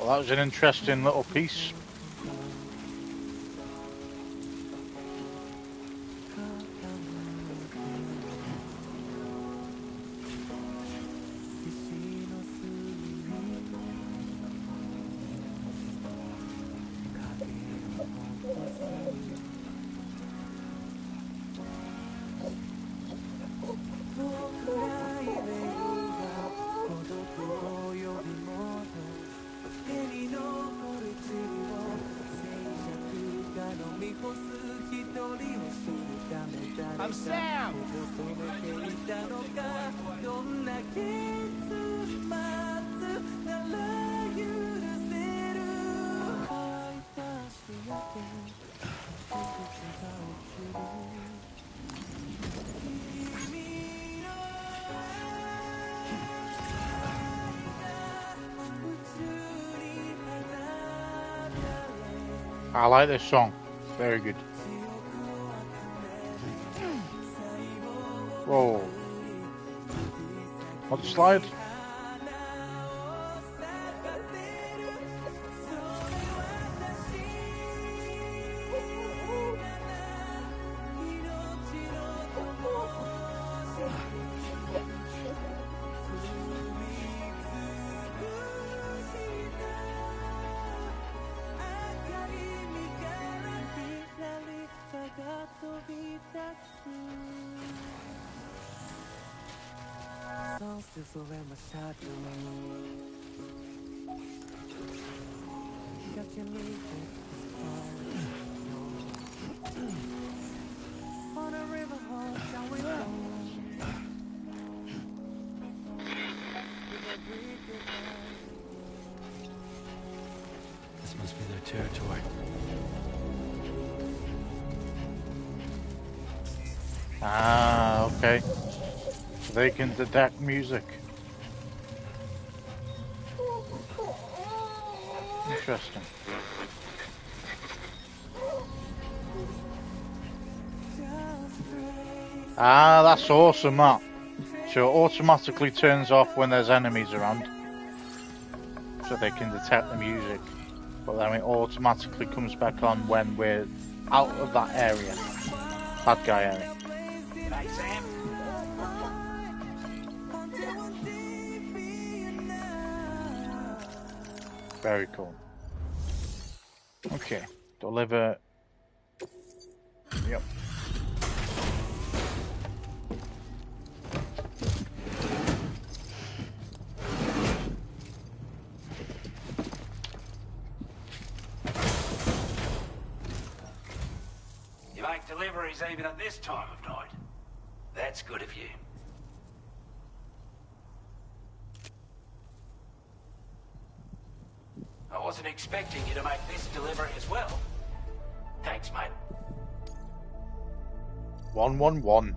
Well, that was an interesting little piece. I'm Sam! I like this song. Very good. Whoa. What slide? This must be their territory. Ah, okay. So they can detect music. Interesting. Ah, that's awesome, that. So it automatically turns off when there's enemies around. So they can detect the music. But then it automatically comes back on when we're out of that area. Bad guy area. G'day, Sam. Very cool. Okay. Deliver. Yep. You make deliveries even at this time of night. That's good of you. I wasn't expecting you to make this delivery as well. Thanks, mate. 111.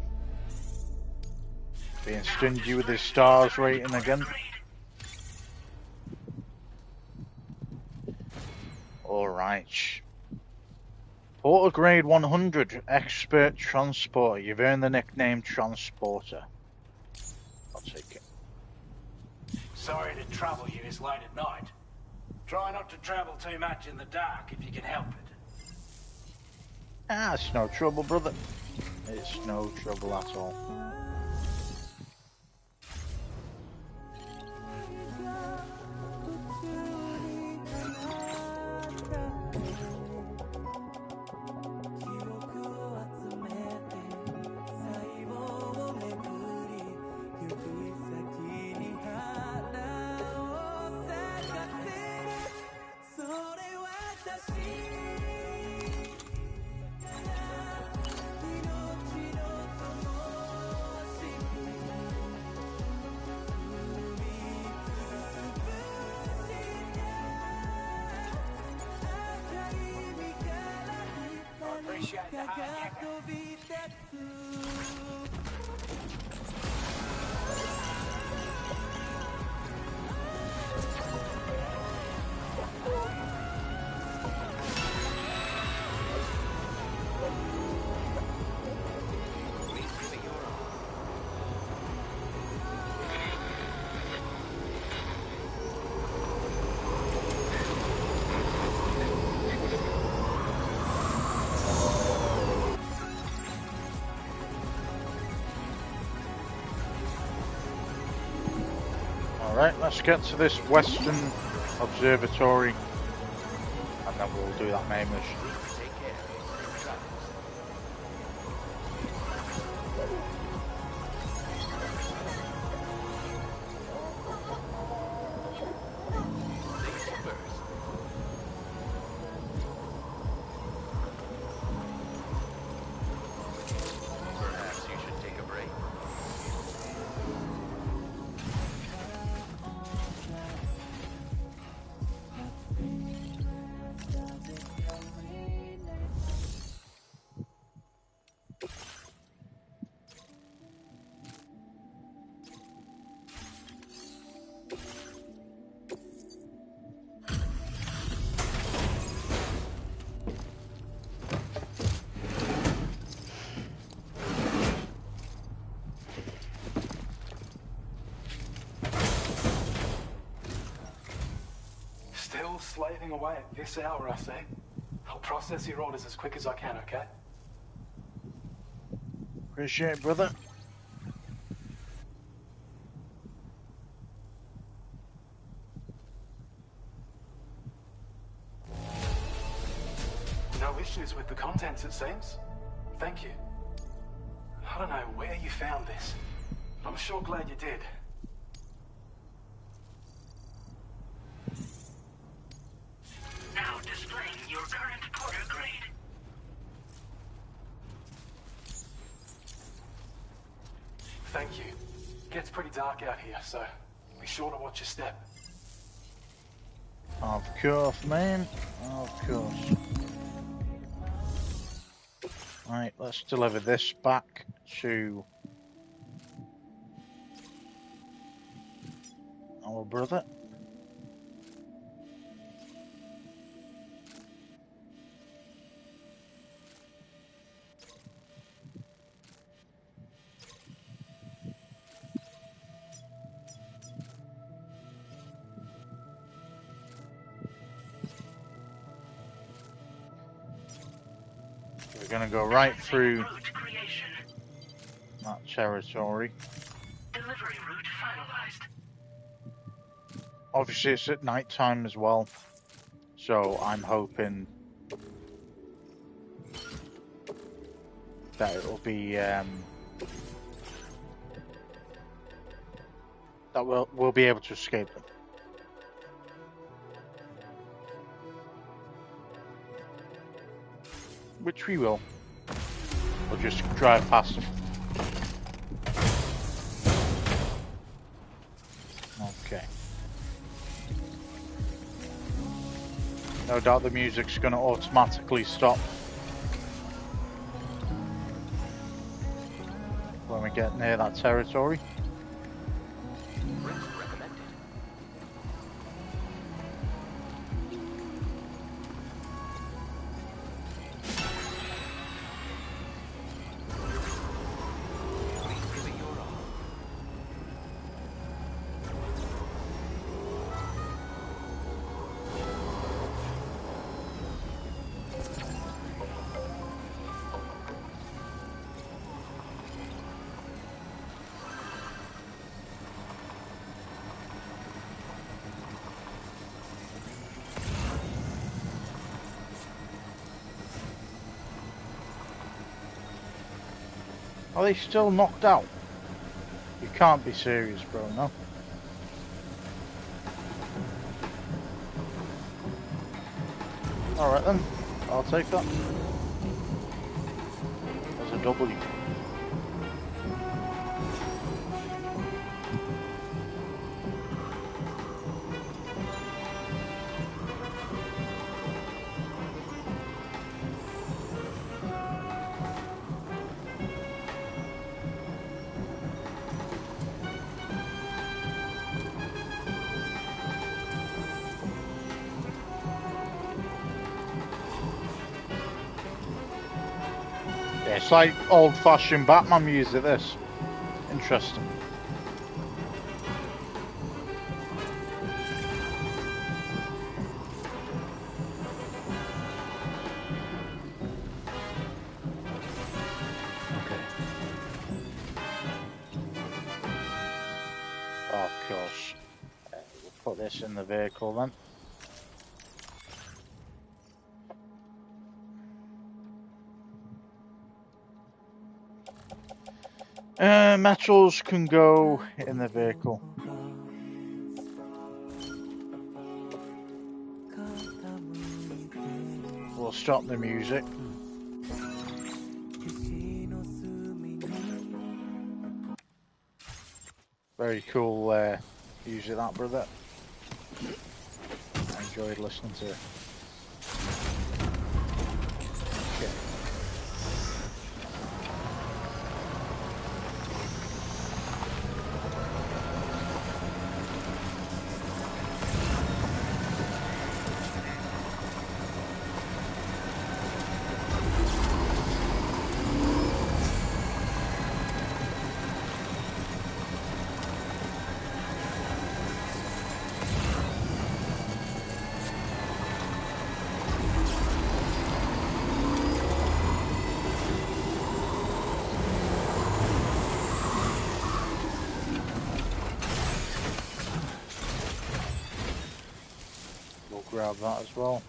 Being stingy with his stars rating again. Alright. Porter grade 100, expert transporter. You've earned the nickname Transporter. I'll take it. Sorry to trouble you this late at night. Try not to travel too much in the dark if you can help it. Ah, it's no trouble, brother. It's no trouble at all. Appreciate the hard yakka. Alright, let's get to this western observatory and then we'll do that main mission. Take care. Safe travels. Ladies first. Perhaps you should take a break. Still slaving away at this hour, I say. I'll process your orders as quick as I can, okay? Appreciate it, brother. No issues with the contents, it seems. Thank you. I don't know where you found this. I'm sure glad you did. Now displaying your current porter grade. Thank you. Gets pretty dark out here, so be sure to watch your step. Of course, man. Of course. Right, let's deliver this back to our brother. We're gonna go right through Route creation. that territory. Delivery route finalized. Obviously, it's at night time as well, so I'm hoping that it'll be that we'll be able to escape them. Which we will. We'll just drive past them. Okay. No doubt the music's going to automatically stop when we get near that territory. Rest recommended. Please give it your all. Are they still knocked out? You can't be serious, bro, no? Alright then, I'll take that. There's a W. Yeah, it's like old-fashioned Batman music, this. Interesting. Okay. Oh, of course. put this in the vehicle then. Metals can go in the vehicle. We'll stop the music. Very cool music, that, brother. I enjoyed listening to it. Okay. Grab that as well.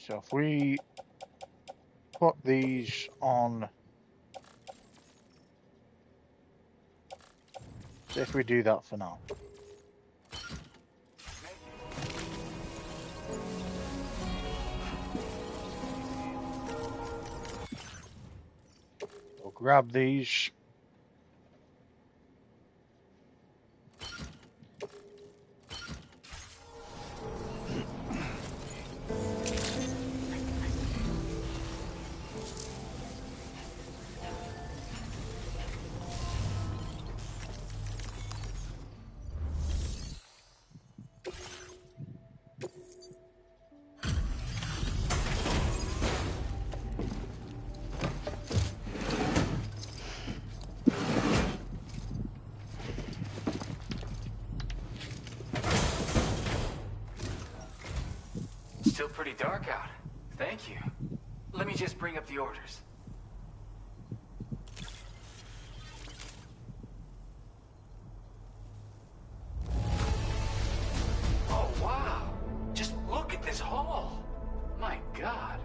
So if we put these on, so if we do that for now. We'll grab these. Still pretty dark out. Thank you. Let me just bring up the orders. Oh, wow. Just look at this hall. My God.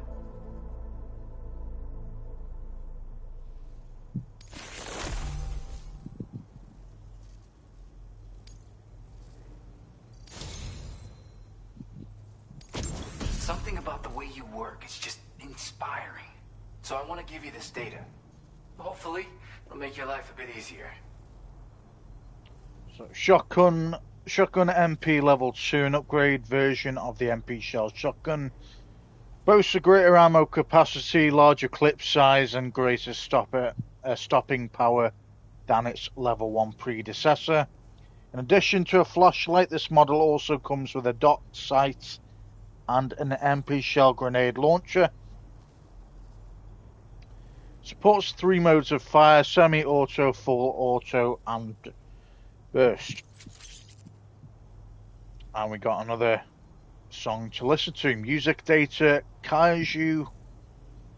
Something about the way you work is just inspiring. So I want to give you this data. Hopefully, it'll make your life a bit easier. So shotgun MP level 2, an upgrade version of the MP shell shotgun. Boasts a greater ammo capacity, larger clip size, and greater stopping power than its level 1 predecessor. In addition to a flashlight, this model also comes with a docked sight and an MP shell grenade launcher. Supports 3 modes of fire: semi-auto, full auto, and burst. And we got another song to listen to. Music data: Kaiju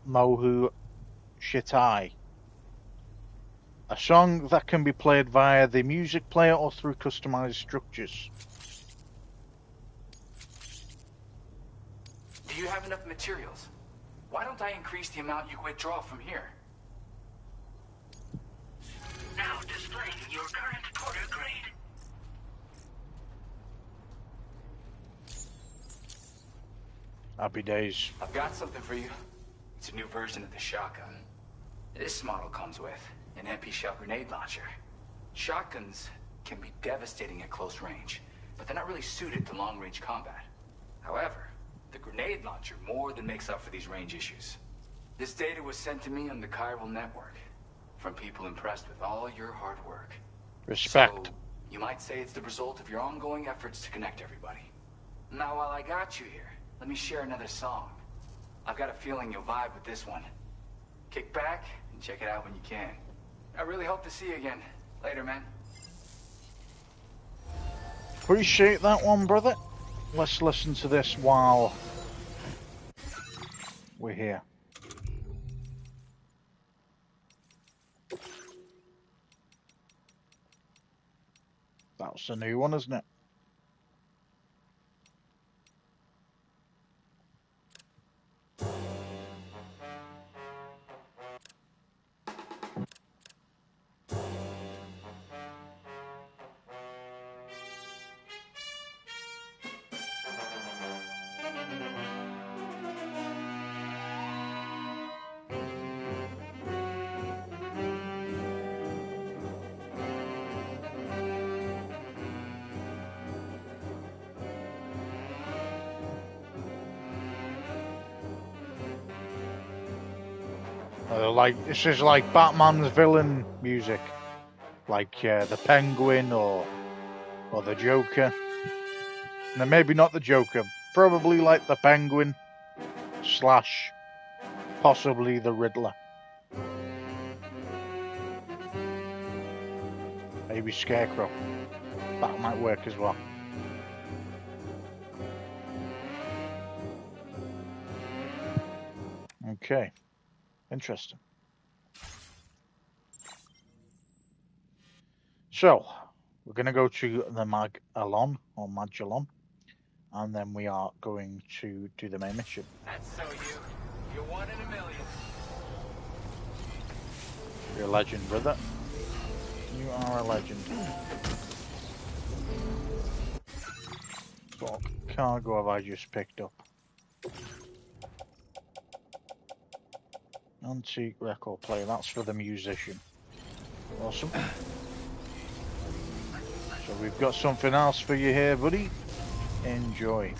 Mohu Shitai. A song that can be played via the music player or through customized structures. Do you have enough materials? Why don't I increase the amount you withdraw from here? Now displaying your current quarter grade. Happy days. I've got something for you. It's a new version of the shotgun. This model comes with an MP shell grenade launcher. Shotguns can be devastating at close range, but they're not really suited to long-range combat. However, The grenade launcher more than makes up for these range issues. This data was sent to me on the chiral network from people impressed with all your hard work. Respect. So, you might say it's the result of your ongoing efforts to connect everybody. Now, while I got you here, let me share another song. I've got a feeling you'll vibe with this one. Kick back and check it out when you can. I really hope to see you again. Later, man. Appreciate that one, brother. Let's listen to this while we're here. That's a new one, isn't it? Like, this is like Batman's villain music, like the Penguin or the Joker. No, maybe not the Joker. Probably like the Penguin / possibly the Riddler. Maybe Scarecrow. That might work as well. Okay, interesting. So, we're going to go to the Magellan, and then we are going to do the main mission. That's so you. You're one in a million. You're a legend, brother. You are a legend. What cargo have I just picked up? Antique record player, that's for the musician. Awesome. So we've got something else for you here, buddy. Enjoy.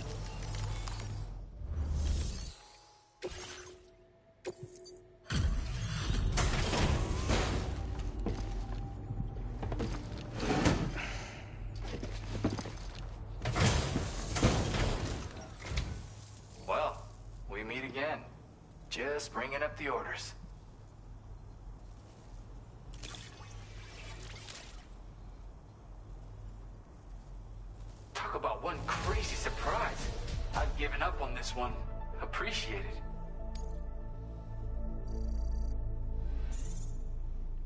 Well, we meet again. Just bringing up the orders. Talk about one crazy surprise. I've given up on this one. Appreciate it.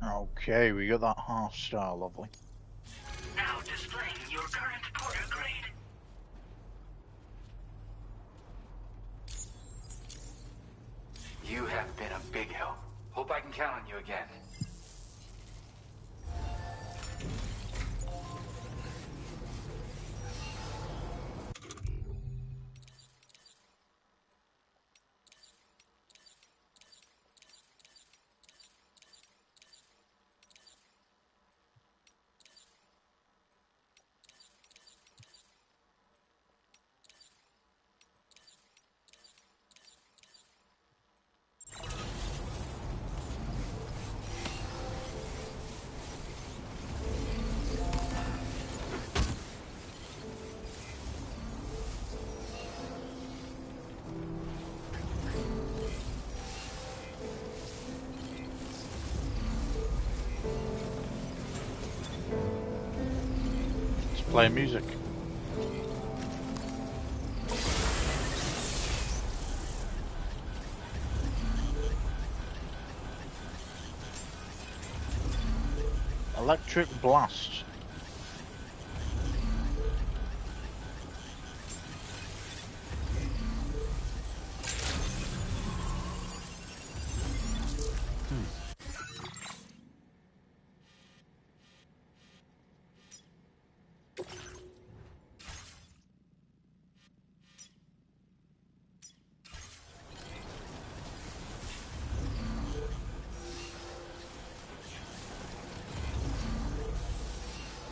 Okay, we got that half star, lovely. Now displaying your current quarter grade. You have been a big help. Hope I can count on you again. Play music. Electric blast.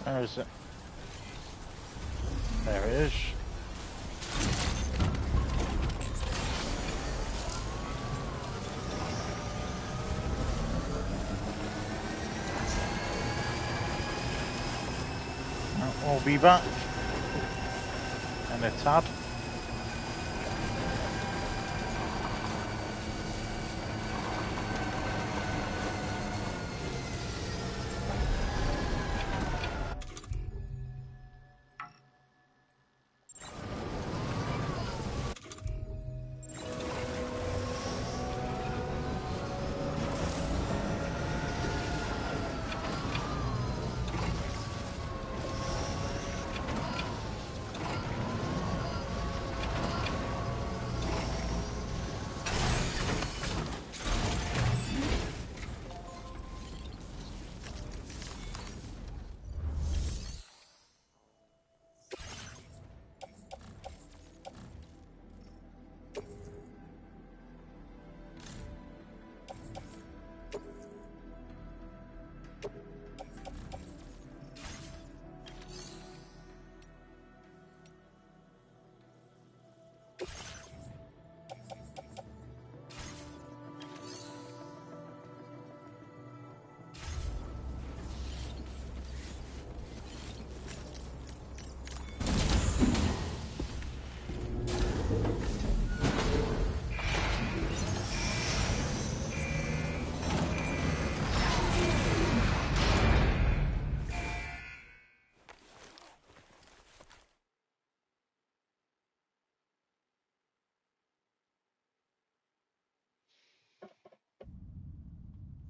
Where is it? There it is. We'll be back in a tad.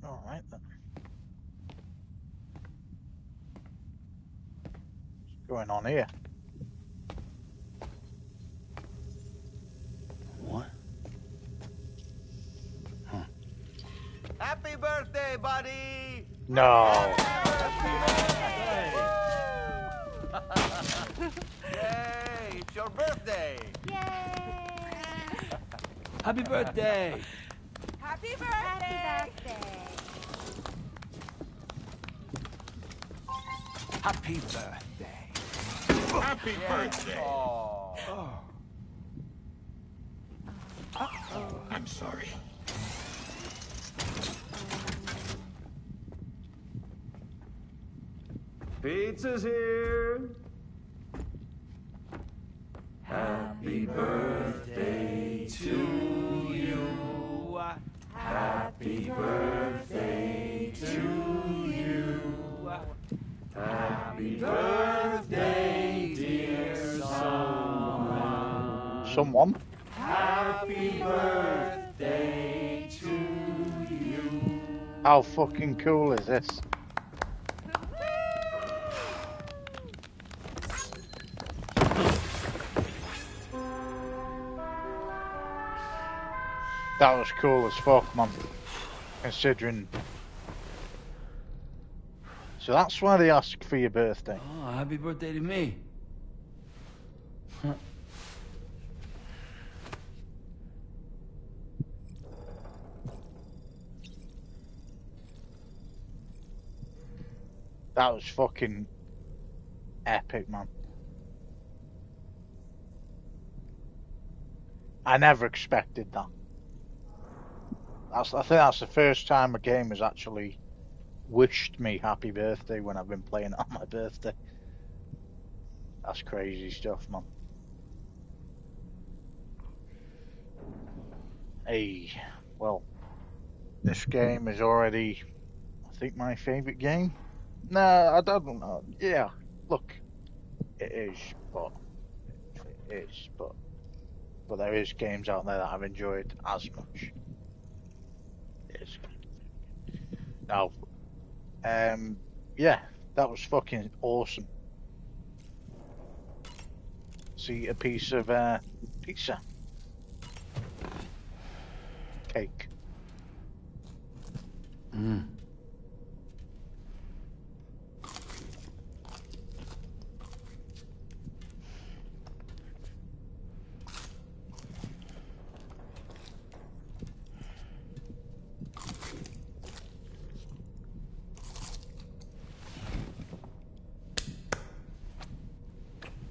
All right then. What's going on here? What? Happy birthday, buddy! No. Yay! It's your birthday! Happy birthday! Happy birthday! Happy birthday! Happy birthday! Oh. I'm sorry. Pizza's here! Happy birthday to you. Happy birthday to you. Happy birthday, dear someone. Someone? Happy birthday to you. How fucking cool is this? That was cool as fuck, man. Considering. So that's why they ask for your birthday. Oh, happy birthday to me. That was fucking epic, man. I never expected that. I think that's the first time a game has actually wished me happy birthday when I've been playing it on my birthday. That's crazy stuff, man. Hey, well, this game is already, I think, my favourite game. No, I don't know. Yeah, look, it is, but there is games out there that I've enjoyed as much. It is. Now, yeah, that was fucking awesome. See a piece of pizza cake. Mm.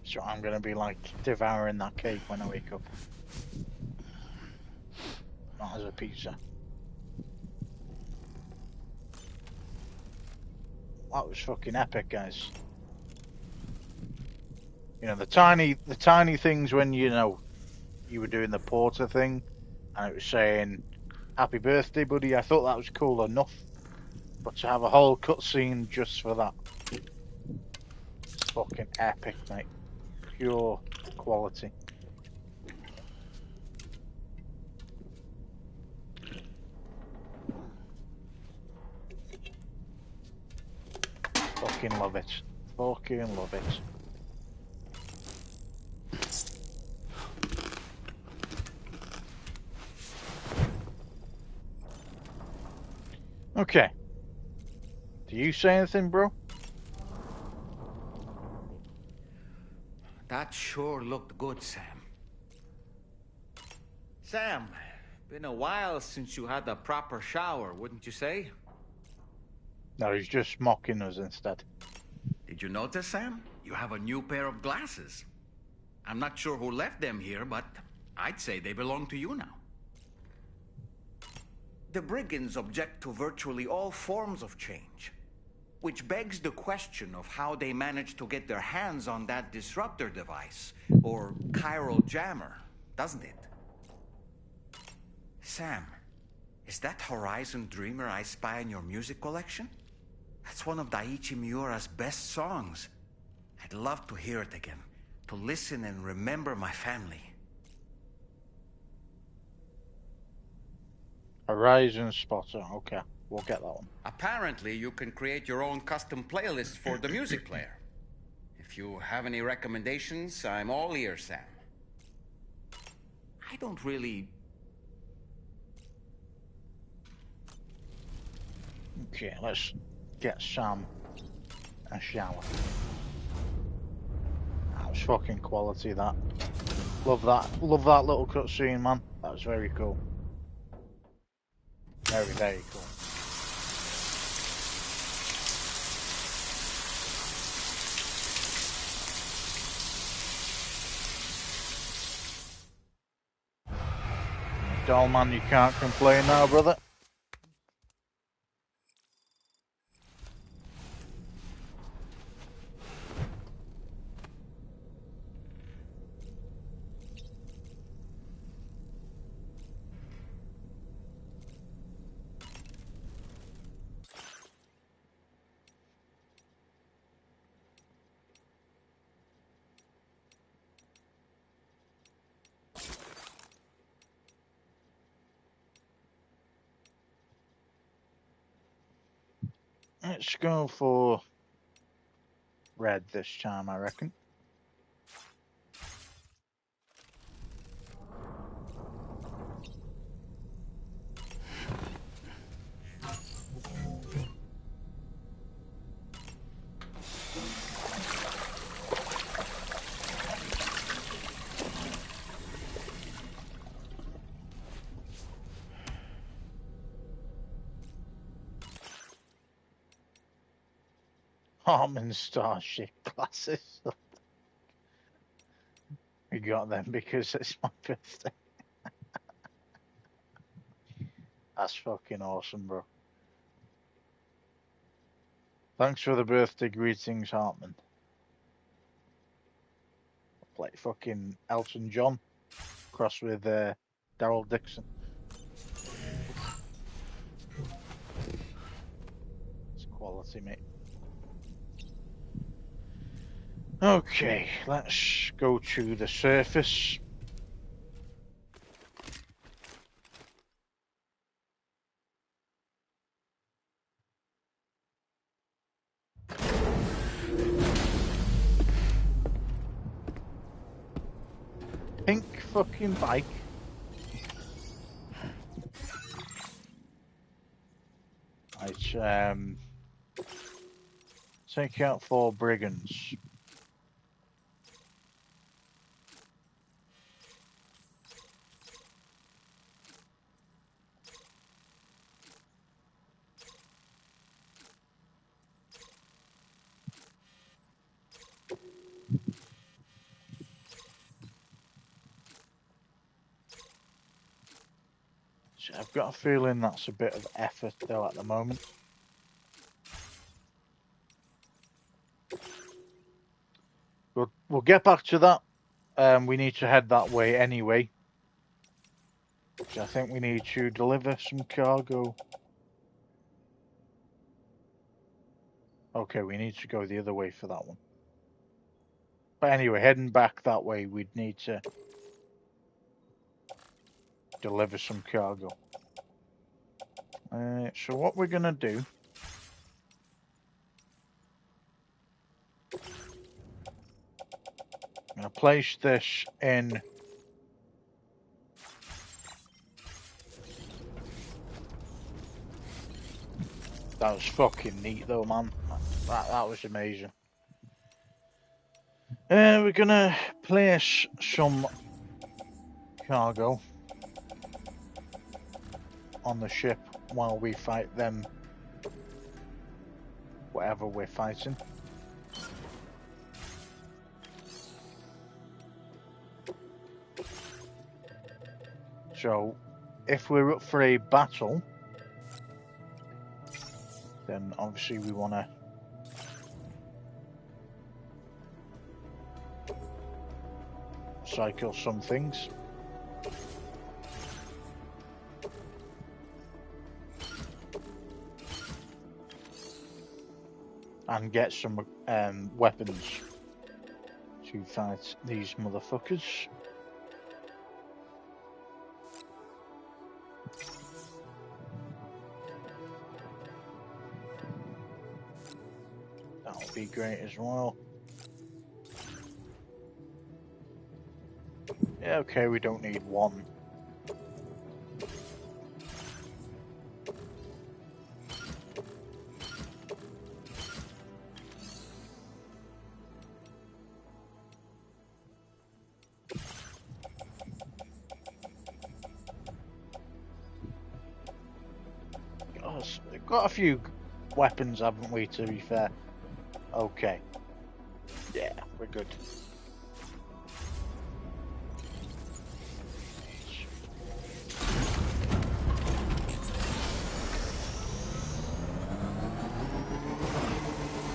So I'm gonna be like devouring that cake when I wake up. Not as a pizza. That was fucking epic, guys. You know, the tiny things when you were doing the porter thing, and it was saying "Happy birthday, buddy." I thought that was cool enough, but to have a whole cutscene just for that, fucking epic, mate. Pure quality. Fucking love it. Fucking love it. Okay. Do you say anything, bro? That sure looked good, Sam. Sam, been a while since you had a proper shower, wouldn't you say? No, he's just mocking us instead. Did you notice, Sam? You have a new pair of glasses. I'm not sure who left them here, but I'd say they belong to you now. The brigands object to virtually all forms of change, which begs the question of how they managed to get their hands on that disruptor device, or chiral jammer, doesn't it? Sam, is that Horizon Dreamer I spy in your music collection? That's one of Daiichi Miura's best songs. I'd love to hear it again, to listen and remember my family. Horizon Spotter. Okay, we'll get that one. Apparently, you can create your own custom playlist for the music player. If you have any recommendations, I'm all ears, Sam. I don't really... Okay, let's get Sam a shower. That was fucking quality, that. Love that little cutscene, man. That was very cool. Very, very cool. Doll man, you can't complain now, brother. Let's go for red this time, I reckon. Harmon Starship glasses. We got them because it's my birthday. That's fucking awesome, bro. Thanks for the birthday greetings, Hartman. Like fucking Elton John crossed with Daryl Dixon. It's quality, mate. Okay, let's go to the surface. Pink fucking bike. Right, take out 4 brigands. So I've got a feeling that's a bit of effort though at the moment. we'll get back to that. We need to head that way anyway. So I think we need to deliver some cargo. Okay, we need to go the other way for that one. But anyway, heading back that way, we'd need to deliver some cargo. So what we're going to do... I'm going to place this in... That was fucking neat though, man. That was amazing. We're going to place some cargo on the ship while we fight them, whatever we're fighting. So, if we're up for a battle, then obviously we want to cycle some things. And get some weapons to fight these motherfuckers. That would be great as well. Yeah, okay, we don't need one. We've got a few weapons, haven't we, to be fair? Okay. Yeah, we're good.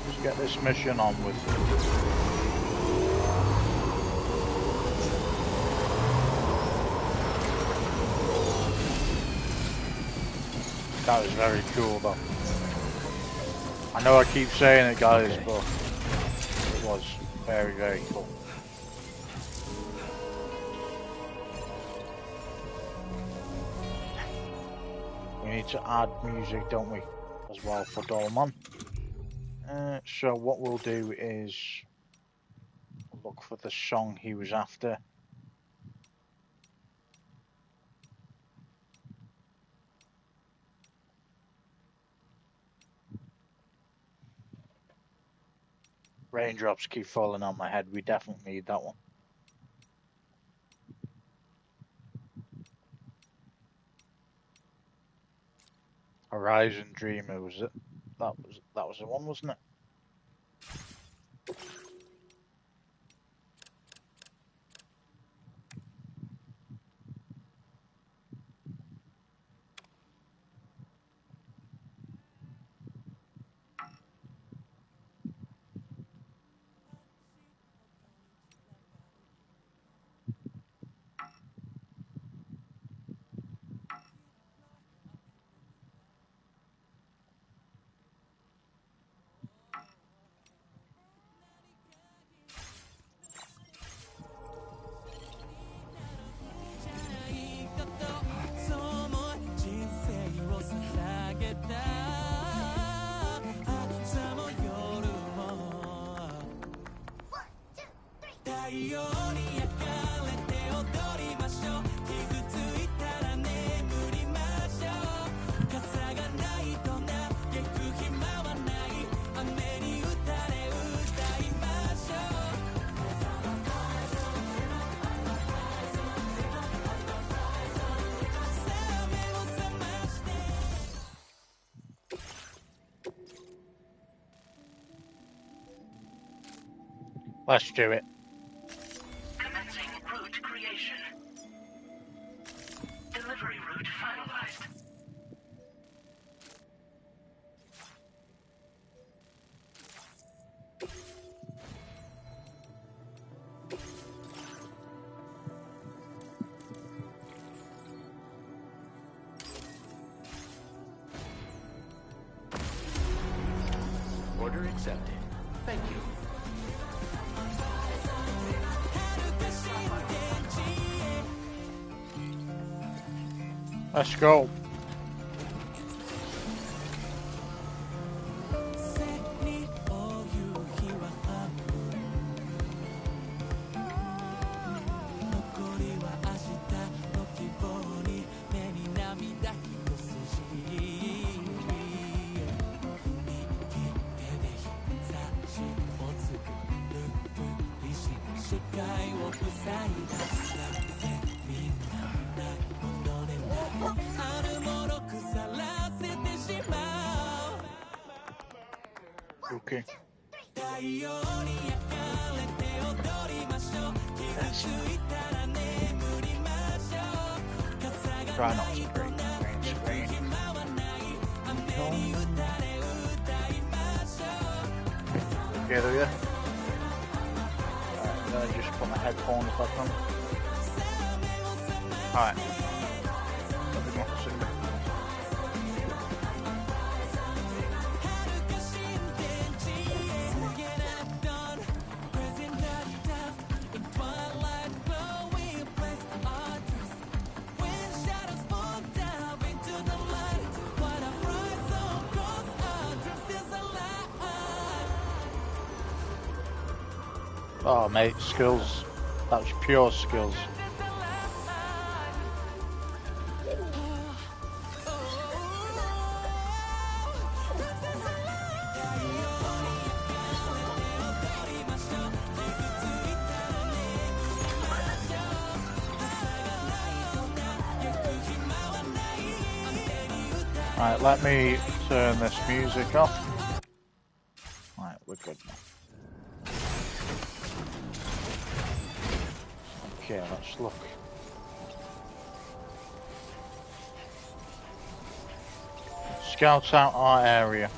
Let's get this mission on with. That was very cool though. I know I keep saying it, guys, but it was very, very cool. We need to add music, don't we, as well for Dolman. So what we'll do is look for the song he was after. Raindrops keep falling on my head. We definitely need that one. Horizon Dreamer, was it? That was the one, wasn't it? Let's do it. Commencing route creation. Delivery route finalized. accepted. Thank you. Let's go. Okay. Yes. Try not to break the green screen. Together, yeah. Alright, I'm gonna just put my headphones back on. Alright. Oh mate, skills. That's pure skills. Right, let me turn this music off. Right, we're good now. Okay, let's look. Scout out our area.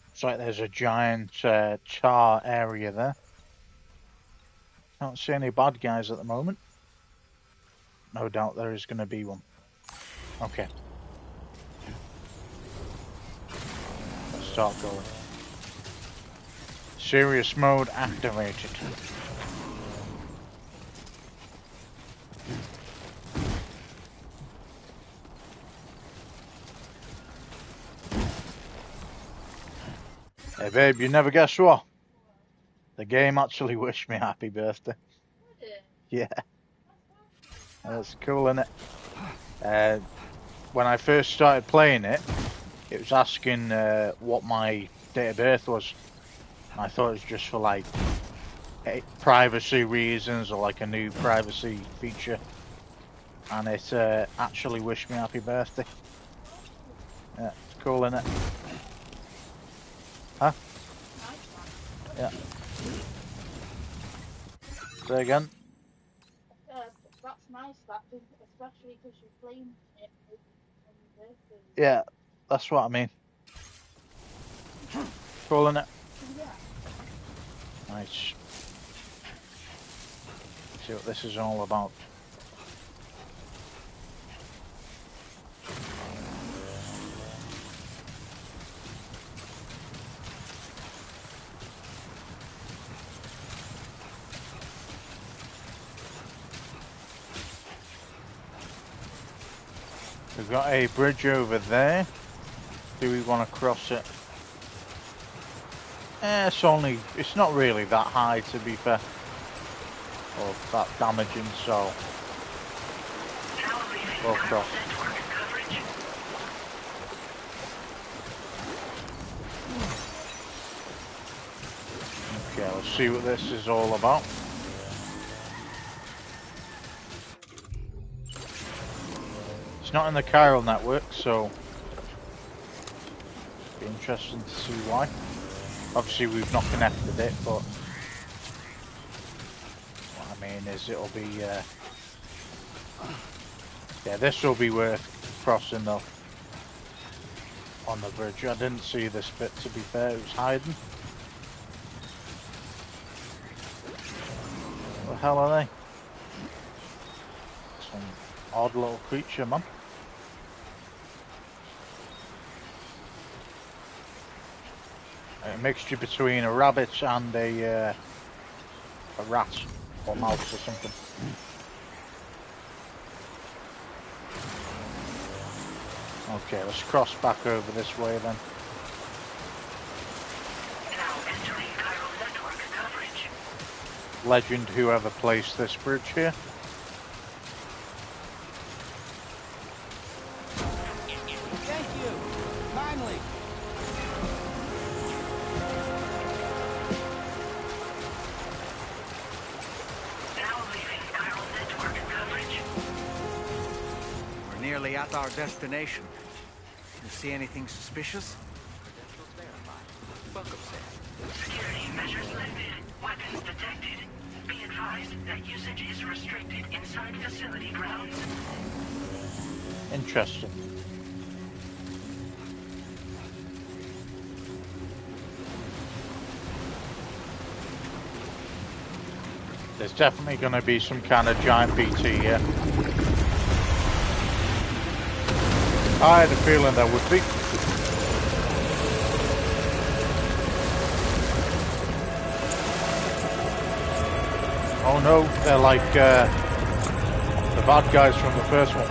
Looks like there's a giant tar area there. Don't see any bad guys at the moment. No doubt there is going to be one. Okay. Let's start going. Serious mode activated. Hey babe, you never guess what? The game actually wished me happy birthday. Yeah. That's cool, isn't it? When I first started playing it, it was asking what my date of birth was. I thought it was just for like privacy reasons or like a new privacy feature. And it actually wished me happy birthday. Yeah, it's cool, isn't it? Huh? Yeah. Say again? That's nice, that, especially because you're playing it on your birthday. Yeah, that's what I mean. Cool, innit? Yeah. Nice. See what this is all about. We've got a bridge over there. Do we want to cross it? It's not really that high to be fair. Or that damaging, so we'll cross. Okay, let's see what this is all about. It's not in the chiral network, so it'll be interesting to see why. Obviously we've not connected it, but what I mean is it'll be yeah, this will be worth crossing though on the bridge. I didn't see this bit, to be fair, it was hiding. What the hell are they? Some odd little creature, man. A mixture between a rabbit and a rat or mouse or something. Okay, let's cross back over this way then. Now entering chiral network coverage. Legend whoever placed this bridge here. Thank you. Finally. Now leaving chiral network coverage. We're nearly at our destination. You see anything suspicious? Credentials verified. Welcome, Sam. Security measures lifted. Weapons detected. Be advised that usage is restricted inside facility grounds. Interesting. There's definitely going to be some kind of giant BT here. I had a feeling there would be. Oh no, they're like the bad guys from the first one.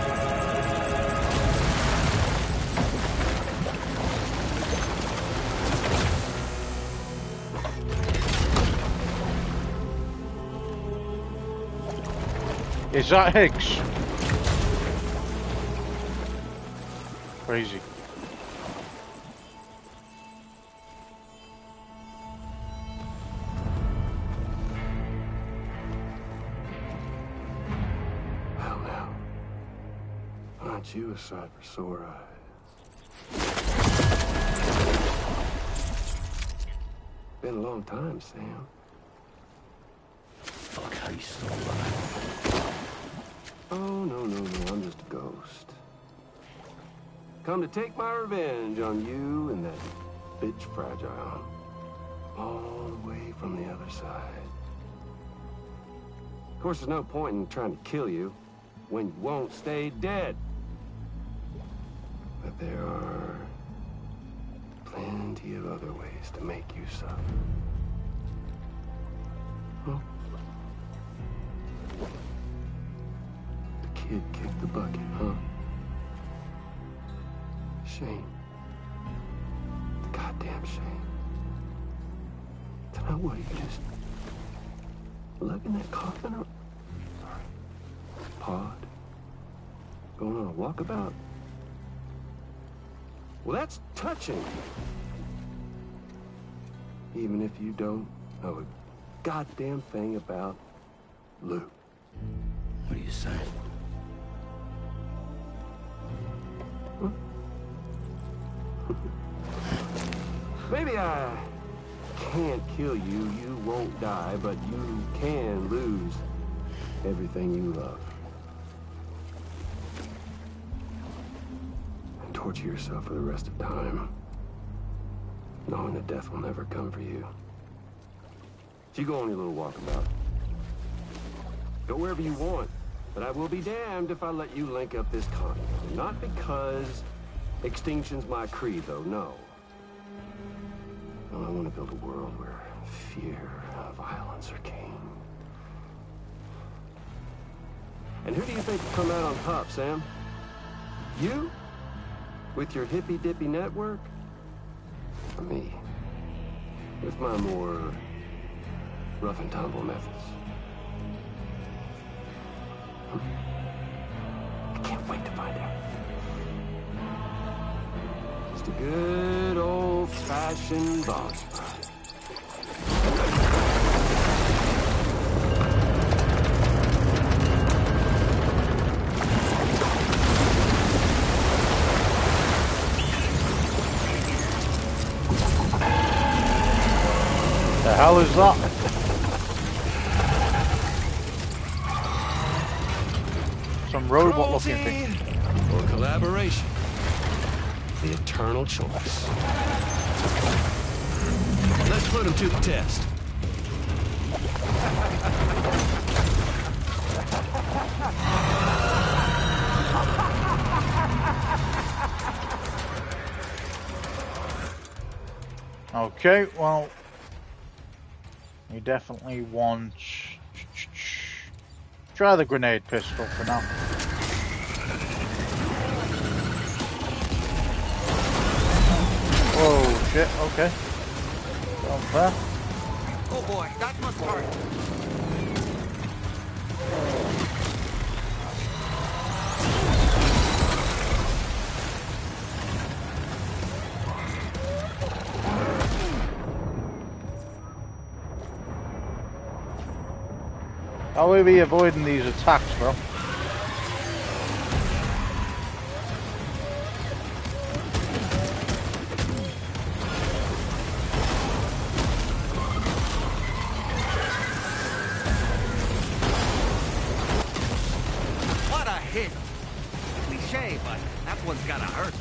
Is that Higgs? Crazy. Well, now, aren't you a sight for sore eyes? Been a long time, Sam. Fuck, he's still alive. Oh, no, I'm just a ghost. Come to take my revenge on you and that bitch Fragile. All the way from the other side. Of course, there's no point in trying to kill you when you won't stay dead. But there are plenty of other ways to make you suffer. Huh? The kid kicked the bucket, huh? Shame. Goddamn shame. Tonight, what, you just lugging that coffin up? Pod? Going on a walkabout? Well, that's touching. Even if you don't know a goddamn thing about Luke. What are you saying? Huh? Maybe I can't kill you, you won't die, but you can lose everything you love. And torture yourself for the rest of time, knowing that death will never come for you. So you go on your little walkabout. Go wherever you want, but I will be damned if I let you link up this continent. Not because extinction's my creed, though, no. No, I want to build a world where fear and violence are king. And who do you think will come out on top, Sam? You? With your hippy-dippy network? Or me? With my more rough and tumble methods? I can't wait to find out. Just a good old-fashioned boss fight. The hell is that? Some robot looking thing. Or collaboration. The eternal choice. Let's put him to the test. Okay, well, you definitely want... Try the grenade pistol for now. Whoa, shit, okay. Not fair. Oh boy, that must hurt. How will we be avoiding these attacks, bro? What a hit! Cliche, but that one's gotta hurt.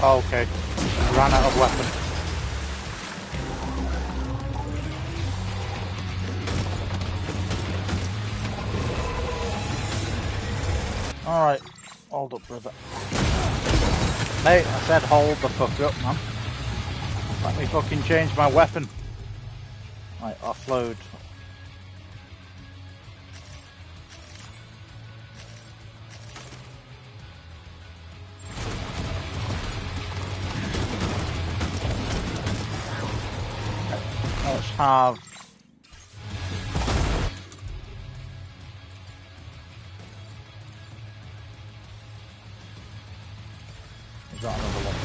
Oh, okay. Ran out of weapon. Alright. Hold up, brother. Hey, I said hold the fuck up, man. Let me fucking change my weapon. Right, offload. Let's have... Is that another one?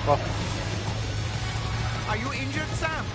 Fuck. Are you injured, Sam?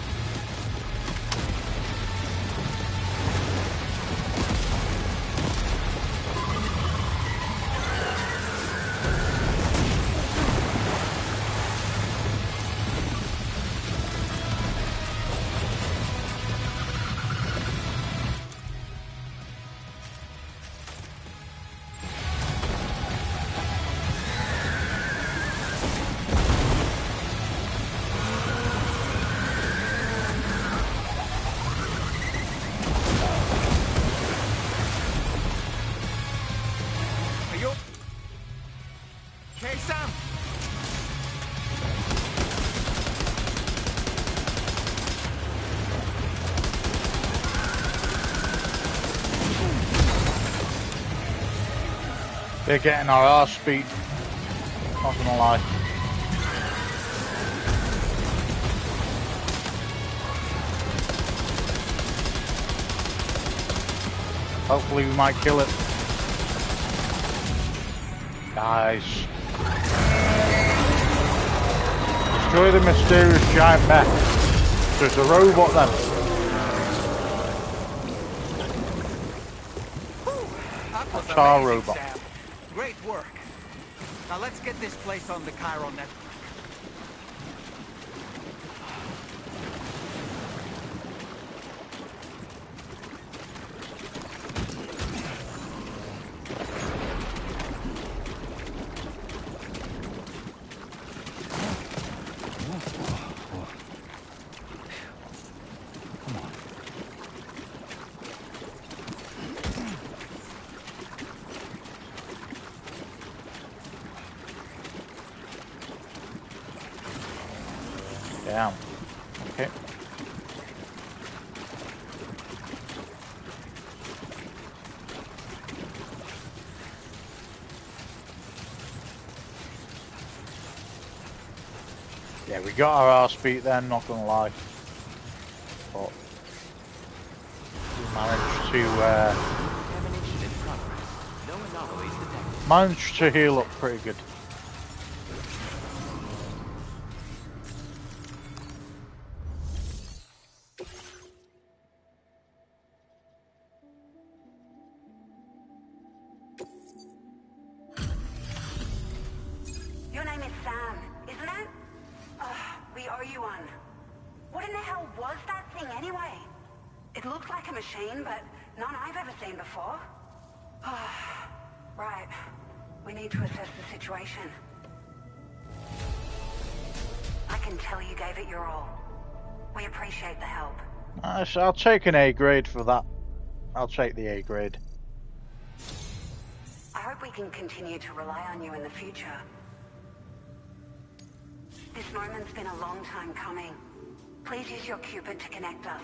They're getting our arse speed. Not gonna lie. Hopefully we might kill it. Nice. Destroy the mysterious giant mech. There's a robot then. A tar robot. Sam. Great work. Now let's get this place on the Chiron network. Damn. Okay. Yeah, we got our arse beat then, not gonna lie. But we managed to Contamination in progress. No anomalies detected. managed to heal up pretty good. Your name is Sam, isn't it? We owe you one. What in the hell was that thing anyway? It looked like a machine, but none I've ever seen before. Right. We need to assess the situation. I can tell you gave it your all. We appreciate the help. I'll take an A grade for that. I'll take the A grade. I hope we can continue to rely on you in the future. This moment's been a long time coming. Please use your Cupid to connect us.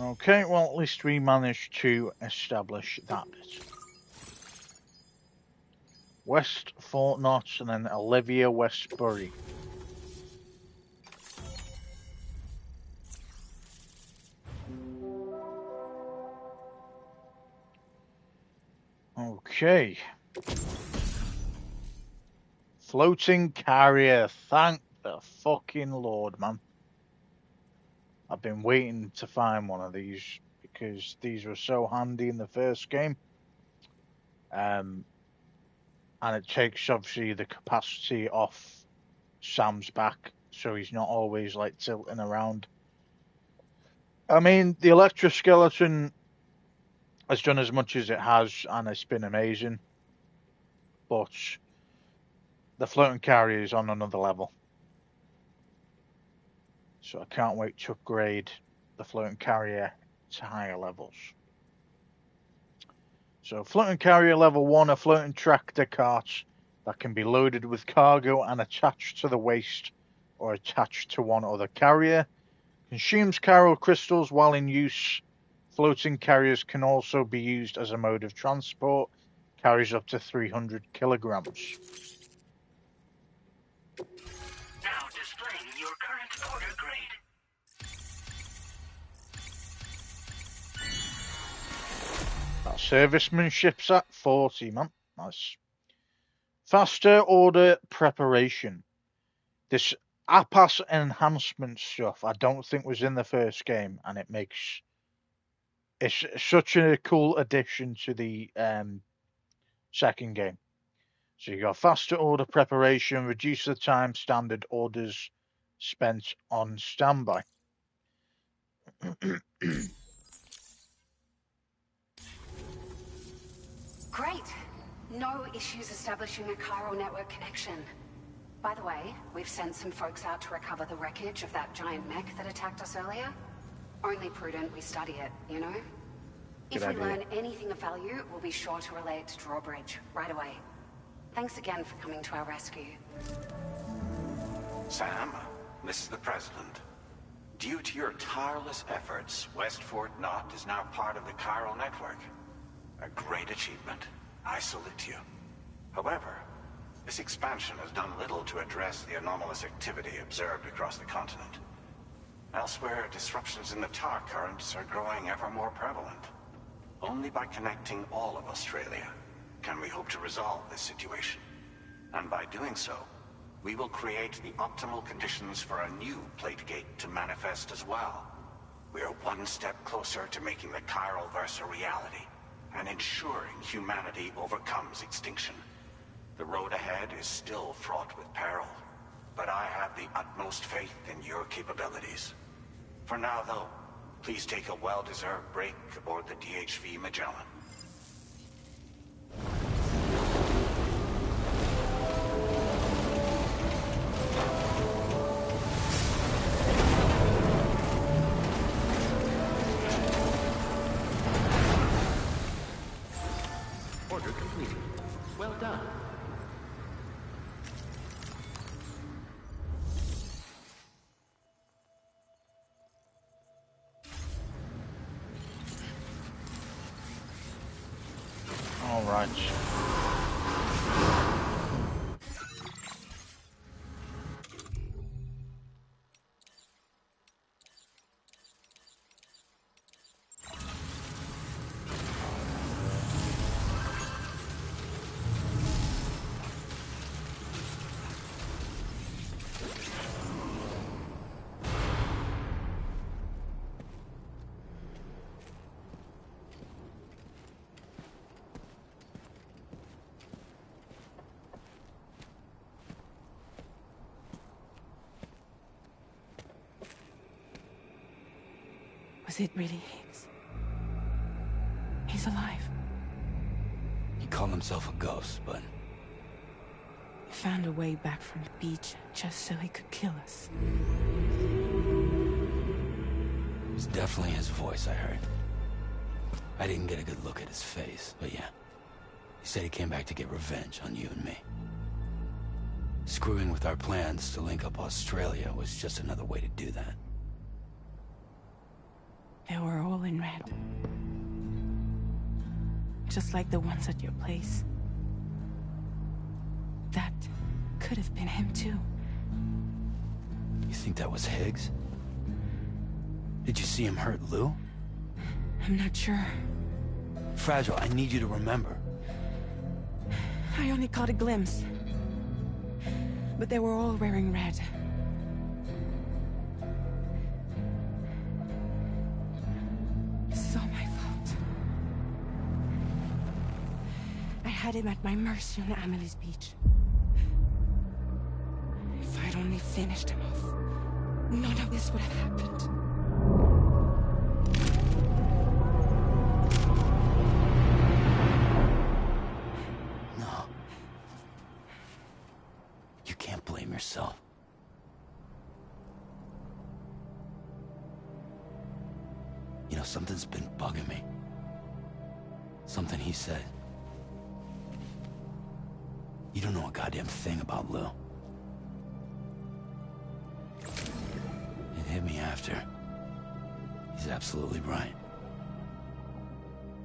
Okay, well, at least we managed to establish that bit. West Fort Knox and then Olivia Westbury. Okay. Floating carrier. Thank the fucking Lord, man. I've been waiting to find one of these because these were so handy in the first game. And it takes obviously the capacity off Sam's back, so he's not always like tilting around. I mean, the electroskeleton has done as much as it has, and it's been amazing. But the floating carrier is on another level. So I can't wait to upgrade the floating carrier to higher levels. So floating carrier level 1, a floating tractor cart that can be loaded with cargo and attached to the waist or attached to one other carrier. Consumes chiral crystals while in use. Floating carriers can also be used as a mode of transport. Carries up to 300 kilograms. Now displaying your current order grade. That servicemanship's at 40, man. Nice. Faster order preparation. This APAS enhancement stuff I don't think was in the first game, and it's such a cool addition to the second game. So you got faster order preparation, reduce the time standard orders spent on standby. Great. No issues establishing a chiral network connection. By the way, we've sent some folks out to recover the wreckage of that giant mech that attacked us earlier. Only prudent we study it, you know? If we learn anything of value, we'll be sure to relay it to Drawbridge right away. Thanks again for coming to our rescue. Sam, this is the President. Due to your tireless efforts, West Fort Knot is now part of the chiral network. A great achievement. I salute you. However, this expansion has done little to address the anomalous activity observed across the continent. Elsewhere, disruptions in the tar currents are growing ever more prevalent. Only by connecting all of Australia can we hope to resolve this situation. And by doing so, we will create the optimal conditions for a new Plategate to manifest as well. We are one step closer to making the chiral verse a reality, and ensuring humanity overcomes extinction. The road ahead is still fraught with peril, but I have the utmost faith in your capabilities. For now, though, Please take a well-deserved break aboard the DHV Magellan. Order completed. Well done. All right. Was it really Higgs? He's alive. He called himself a ghost, but He found a way back from the beach just so he could kill us. it was definitely his voice I heard. I didn't get a good look at his face, but yeah. He said he came back to get revenge on you and me. Screwing with our plans to link up Australia was just another way to do that. They were all in red. Just like the ones at your place. That could have been him too. You think that was Higgs? Did you see him hurt Lou? I'm not sure. Fragile, I need you to remember. I only caught a glimpse. But they were all wearing red. This is all my fault. I had him at my mercy on Amelie's beach. If I'd only finished him off, none of this would have happened. No. You can't blame yourself. You know, something's been bugging me. Something he said. You don't know a goddamn thing about Lou. It hit me after. He's absolutely right.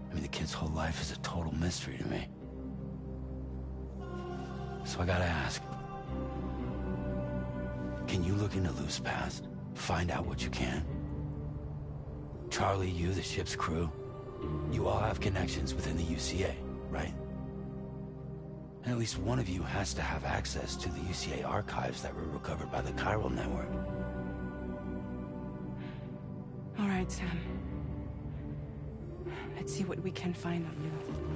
I mean, the kid's whole life is a total mystery to me. So I gotta ask. Can you look into Lou's past? Find out what you can? Charlie, you, the ship's crew, you all have connections within the UCA, right? And at least one of you has to have access to the UCA archives that were recovered by the Chiral Network. All right, Sam. Let's see what we can find on Lou.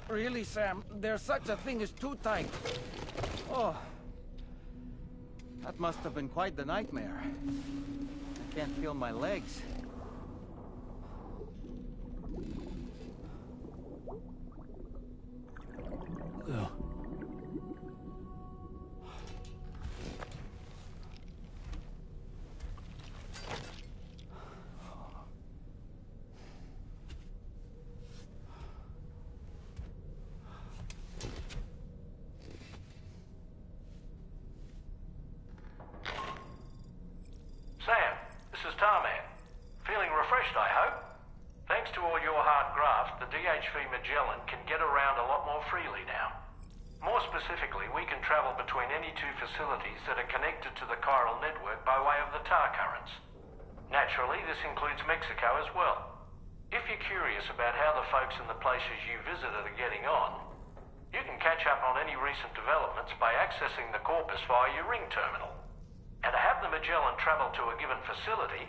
Really, Sam, there's such a thing as too tight. Oh. That must have been quite the nightmare. I can't feel my legs. Lou. DHV Magellan can get around a lot more freely now. More specifically, we can travel between any two facilities that are connected to the chiral network by way of the tar currents. Naturally, this includes Mexico as well. If you're curious about how the folks in the places you visited are getting on, you can catch up on any recent developments by accessing the Corpus via your ring terminal. And to have the Magellan travel to a given facility,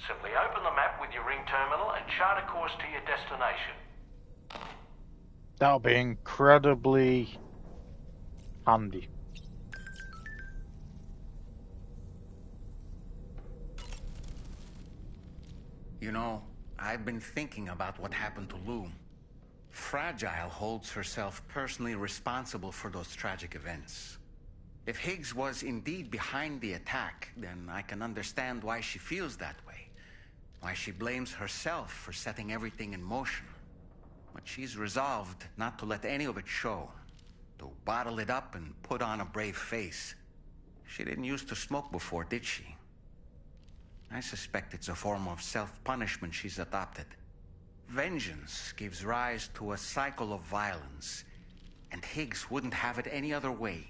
simply open the map with your ring terminal and chart a course to your destination. That'll be incredibly handy. You know, I've been thinking about what happened to Lou. Fragile holds herself personally responsible for those tragic events. If Higgs was indeed behind the attack, then I can understand why she feels that way. Why she blames herself for setting everything in motion. But she's resolved not to let any of it show. To bottle it up and put on a brave face. She didn't used to smoke before, did she? I suspect it's a form of self-punishment she's adopted. Vengeance gives rise to a cycle of violence, and Higgs wouldn't have it any other way.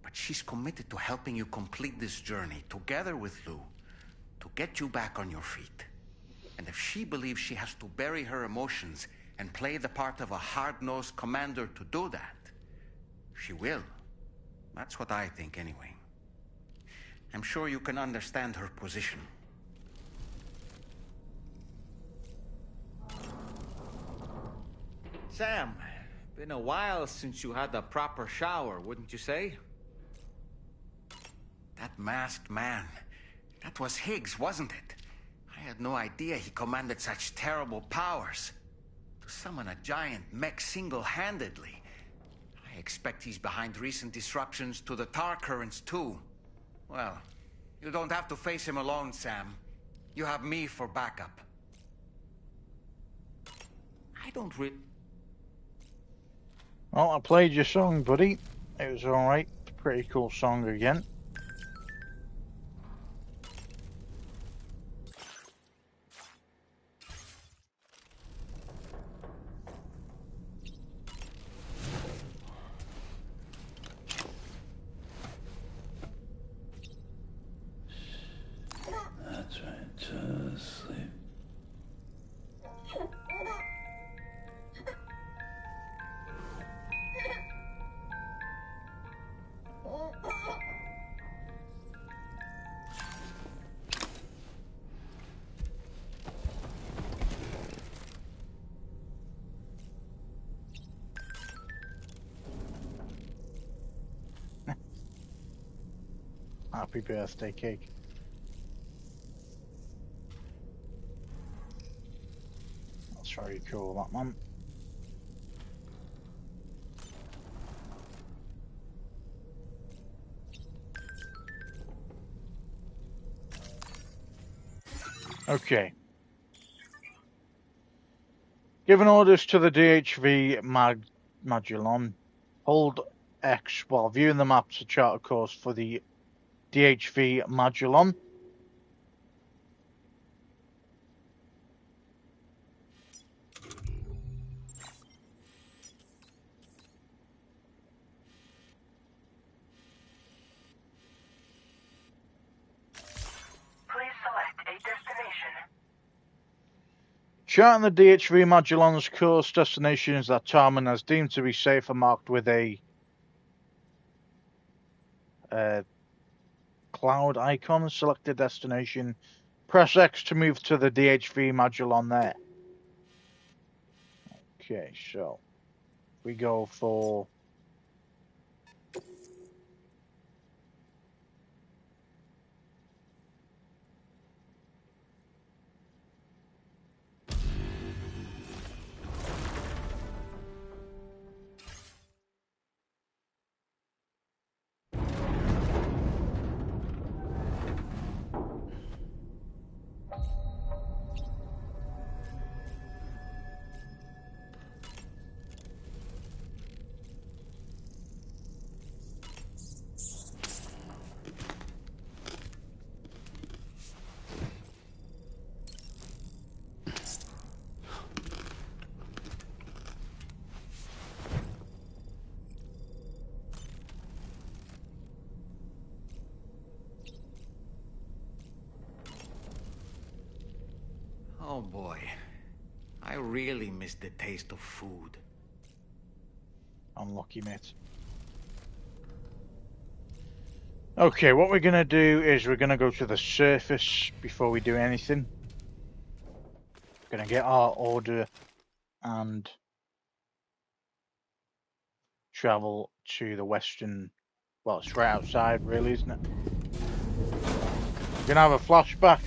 But she's committed to helping you complete this journey, together with Lou, to get you back on your feet. And if she believes she has to bury her emotions and play the part of a hard-nosed commander to do that, she will. That's what I think, anyway. I'm sure you can understand her position. Sam, been a while since you had a proper shower, wouldn't you say? That masked man. That was Higgs, wasn't it? I had no idea he commanded such terrible powers. To summon a giant mech single-handedly. I expect he's behind recent disruptions to the tar currents, too. Well, you don't have to face him alone, Sam. You have me for backup. I don't Well, I played your song, buddy. It was alright. Pretty cool song again. That's right, just sleep. Happy birthday cake. That's very cool, that man. Okay. Giving orders to the DHV Magellan. Hold X while viewing the map to chart a course for the DHV Magellan. Please select a destination. Charting the DHV Magellan's course, destinations that Tarman has deemed to be safe are marked with a cloud icon. Select a destination. Press X to move to the DHV Magellan there. Okay, so we go for Oh boy. I really miss the taste of food. Unlucky, mate. Okay, what we're gonna do is we're gonna go to the surface before we do anything. We're gonna get our order and travel to the western. Well, it's right outside, really, isn't it? We're gonna have a flashback.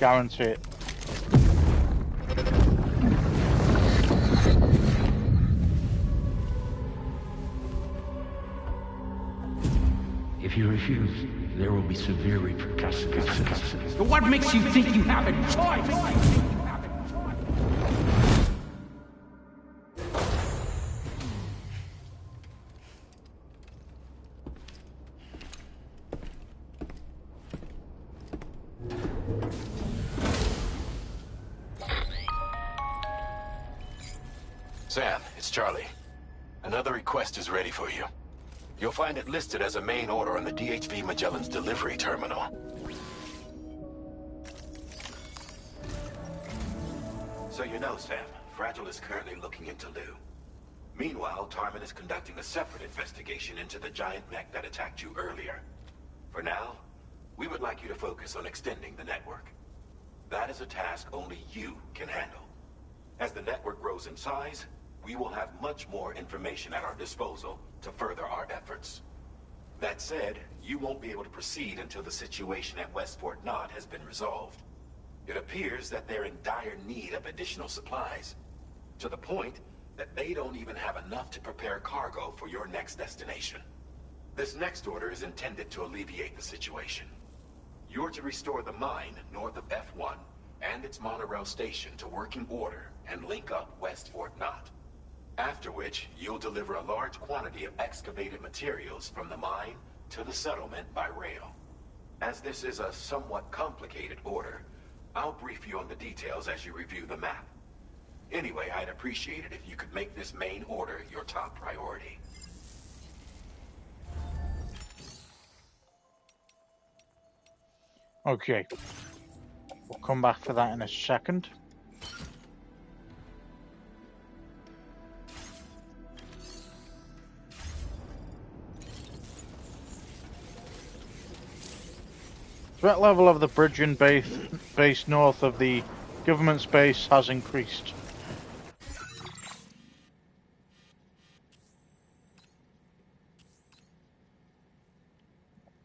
Guarantee it. If you refuse, there will be severe repercussions. What makes you think you have a choice? Sam, it's Charlie. Another request is ready for you. You'll find it listed as a main order on the DHV Magellan's delivery terminal. So you know, Sam, Fragile is currently looking into Lou. Meanwhile, Tarman is conducting a separate investigation into the giant mech that attacked you earlier. For now, we would like you to focus on extending the network. That is a task only you can handle. As the network grows in size, we will have much more information at our disposal to further our efforts. That said, you won't be able to proceed until the situation at West Fort Knott has been resolved. It appears that they're in dire need of additional supplies, to the point that they don't even have enough to prepare cargo for your next destination. This next order is intended to alleviate the situation. You're to restore the mine north of F1 and its monorail station to working order and link up West Fort Knott. After which, you'll deliver a large quantity of excavated materials from the mine to the settlement by rail. As this is a somewhat complicated order, I'll brief you on the details as you review the map. Anyway, I'd appreciate it if you could make this main order your top priority. Okay. We'll come back for that in a second. Threat level of the Bridgen base north of the government's base has increased.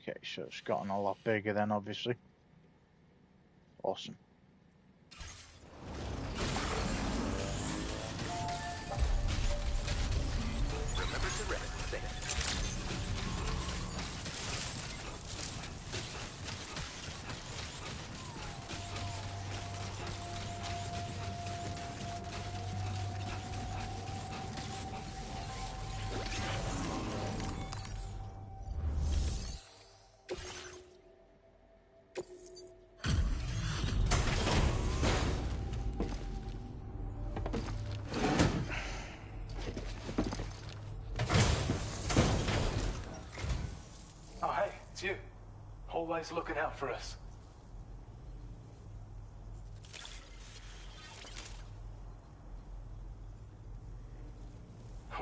Okay, so it's gotten a lot bigger then, obviously. Awesome. Remember to rest. It's you. Always looking out for us.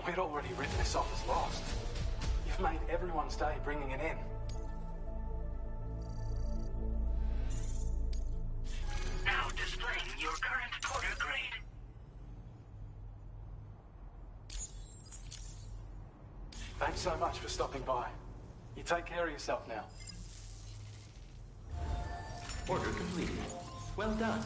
We'd already written this off as lost. You've made everyone's day bringing it in. Now displaying your current porter grade. Thanks so much for stopping by. You take care of yourself now. Order completed. Well done.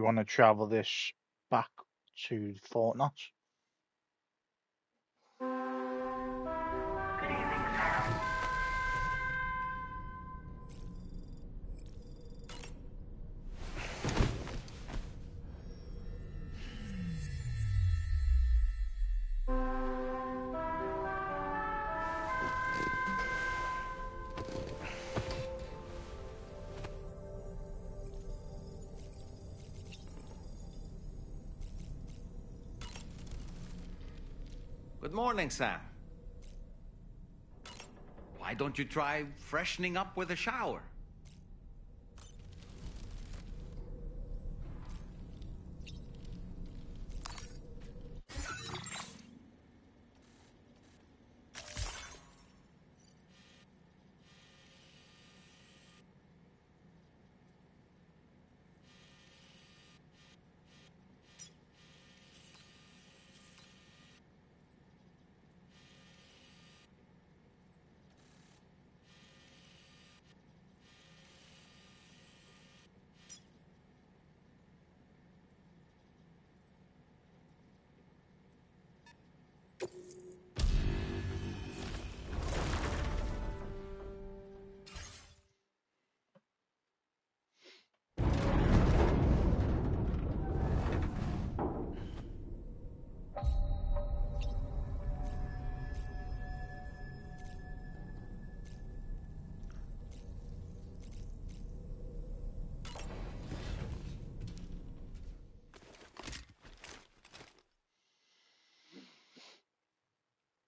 want to travel this back to Fort Knox? Good morning, Sam. Why don't you try freshening up with a shower?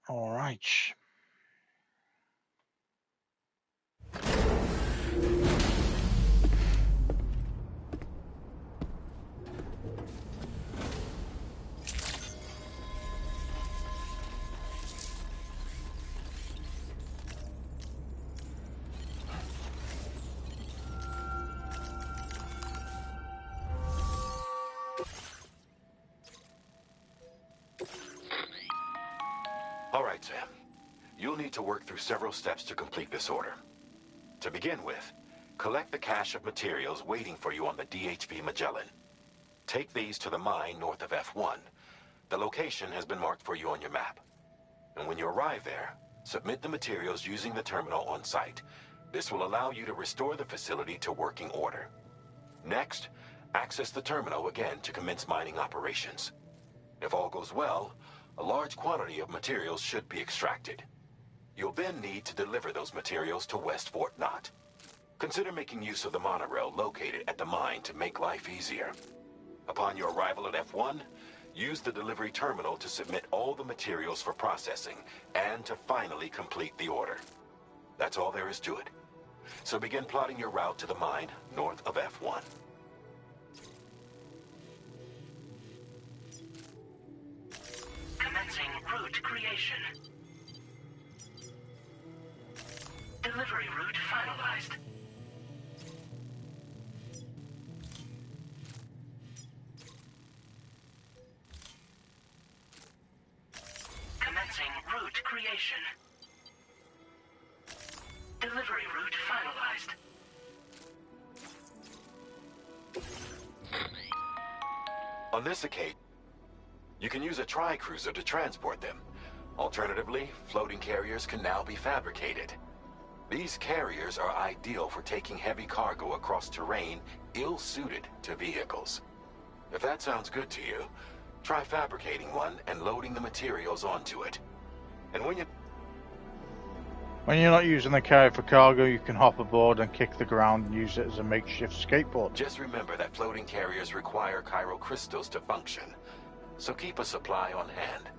All right. All right, Sam. You'll need to work through several steps to complete this order. To begin with, collect the cache of materials waiting for you on the DHV Magellan. Take these to the mine north of F1. The location has been marked for you on your map. And when you arrive there, submit the materials using the terminal on site. This will allow you to restore the facility to working order. Next, access the terminal again to commence mining operations. If all goes well, a large quantity of materials should be extracted. You'll then need to deliver those materials to West Fort Knott. Consider making use of the monorail located at the mine to make life easier. Upon your arrival at F1, use the delivery terminal to submit all the materials for processing and to finally complete the order. That's all there is to it. So begin plotting your route to the mine north of F1. Commencing route creation. Delivery route finalized. Commencing route creation. Delivery route finalized. On this occasion, you can use a tri-cruiser to transport them. Alternatively, floating carriers can now be fabricated. These carriers are ideal for taking heavy cargo across terrain ill-suited to vehicles. If that sounds good to you, try fabricating one and loading the materials onto it. And when you're not using the carrier for cargo, you can hop aboard and kick the ground and use it as a makeshift skateboard. Just remember that floating carriers require chiral crystals to function, so keep a supply on hand.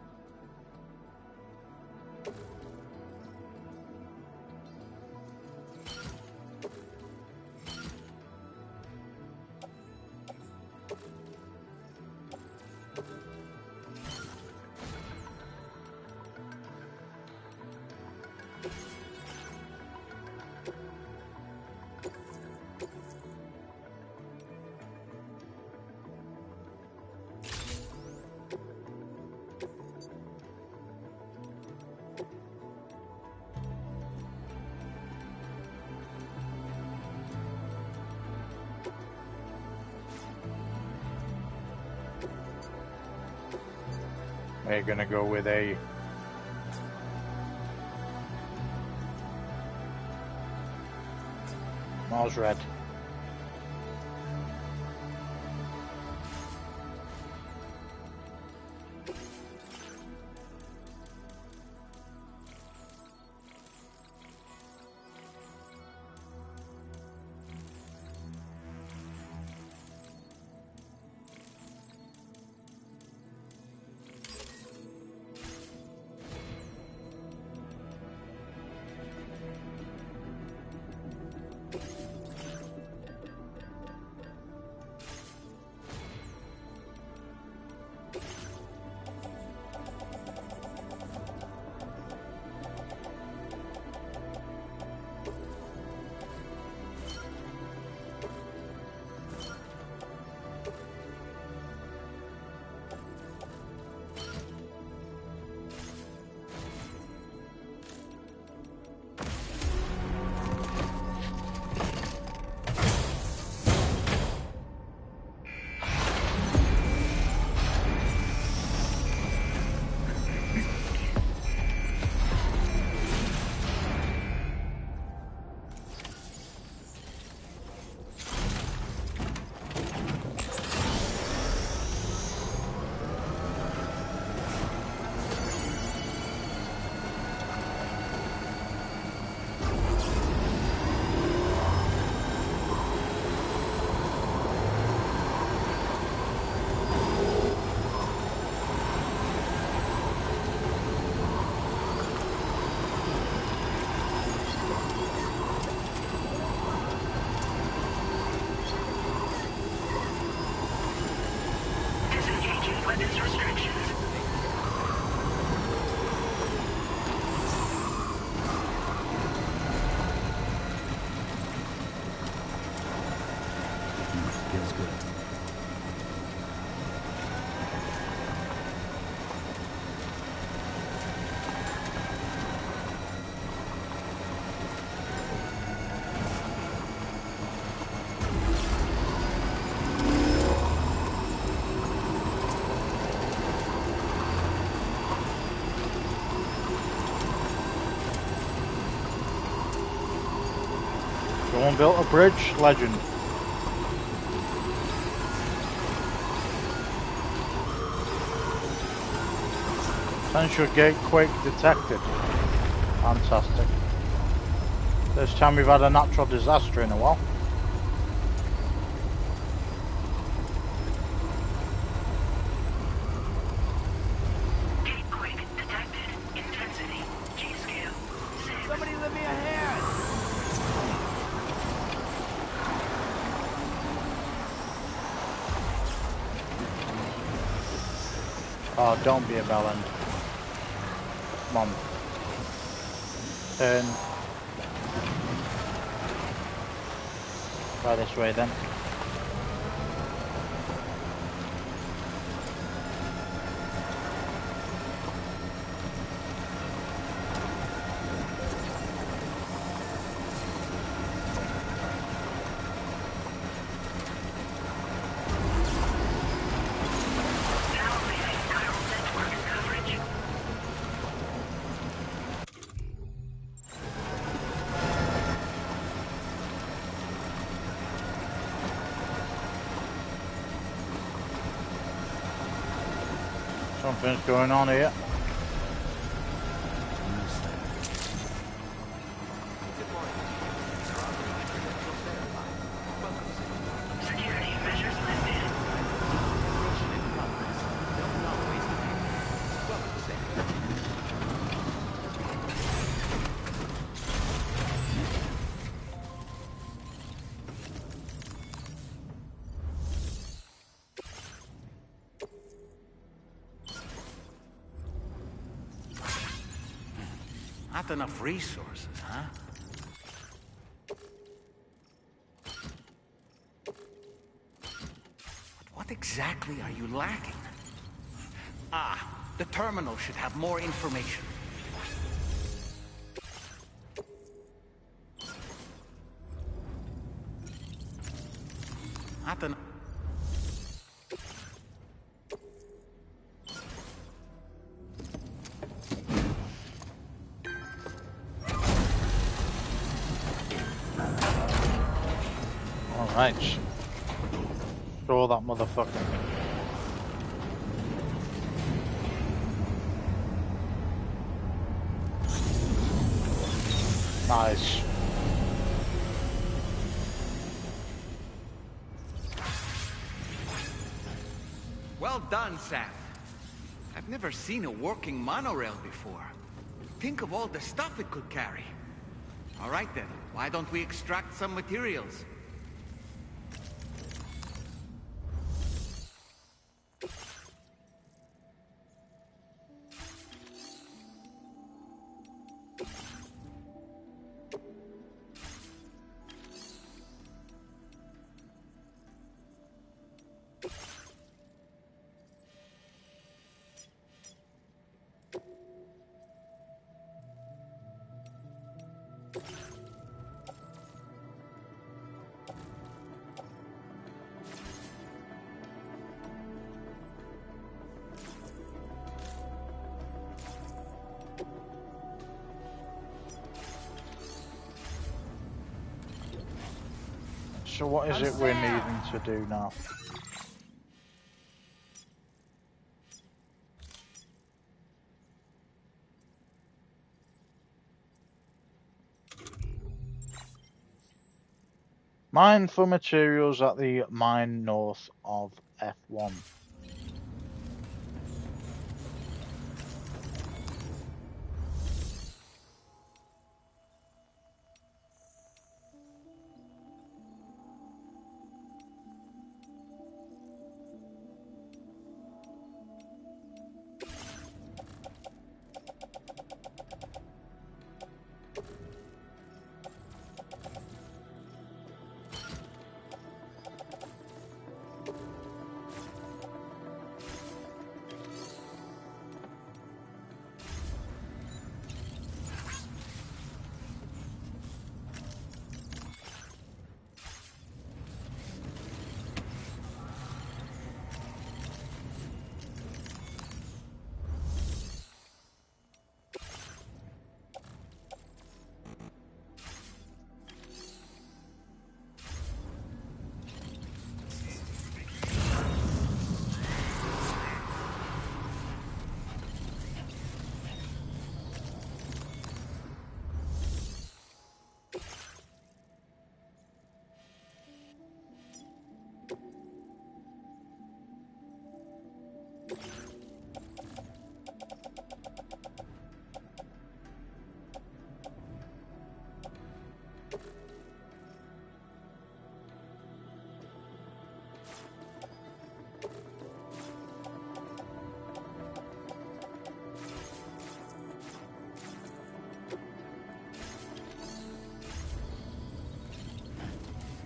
We're gonna go with a Mars Red. Feels good. Someone built a bridge, legend. Potential gate quake detected. Fantastic. First time we've had a natural disaster in a while. Gate quake detected. Intensity. G-scale. Somebody lend me a hand! Oh, don't be a bellend. Come on. Turn. Try this way then. Something's going on here. Security measures lifted. Mission in progress. No, not wasted. Welcome, Sam. Not enough resources, huh? But what exactly are you lacking? Ah, the terminal should have more information. Not enough. Alright. Throw that motherfucker. Nice. Well done, Sam. I've never seen a working monorail before. Think of all the stuff it could carry. All right then, why don't we extract some materials? So what is it we're needing to do now? Mine for materials at the mine north of F1.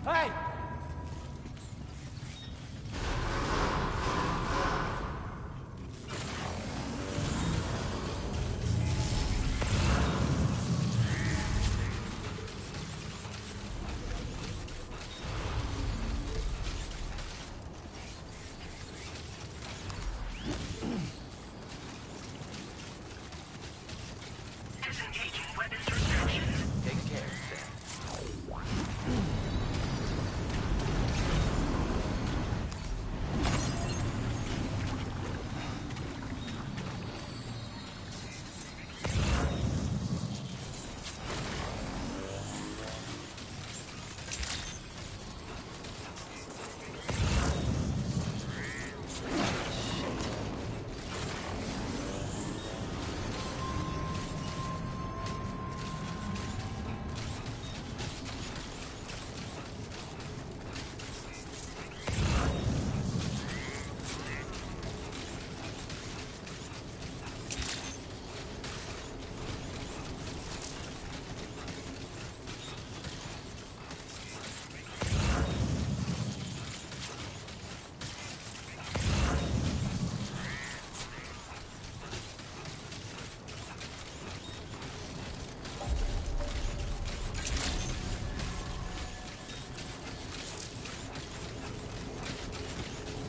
Hey! Disengaging weapons restrictions. Take care, Sam.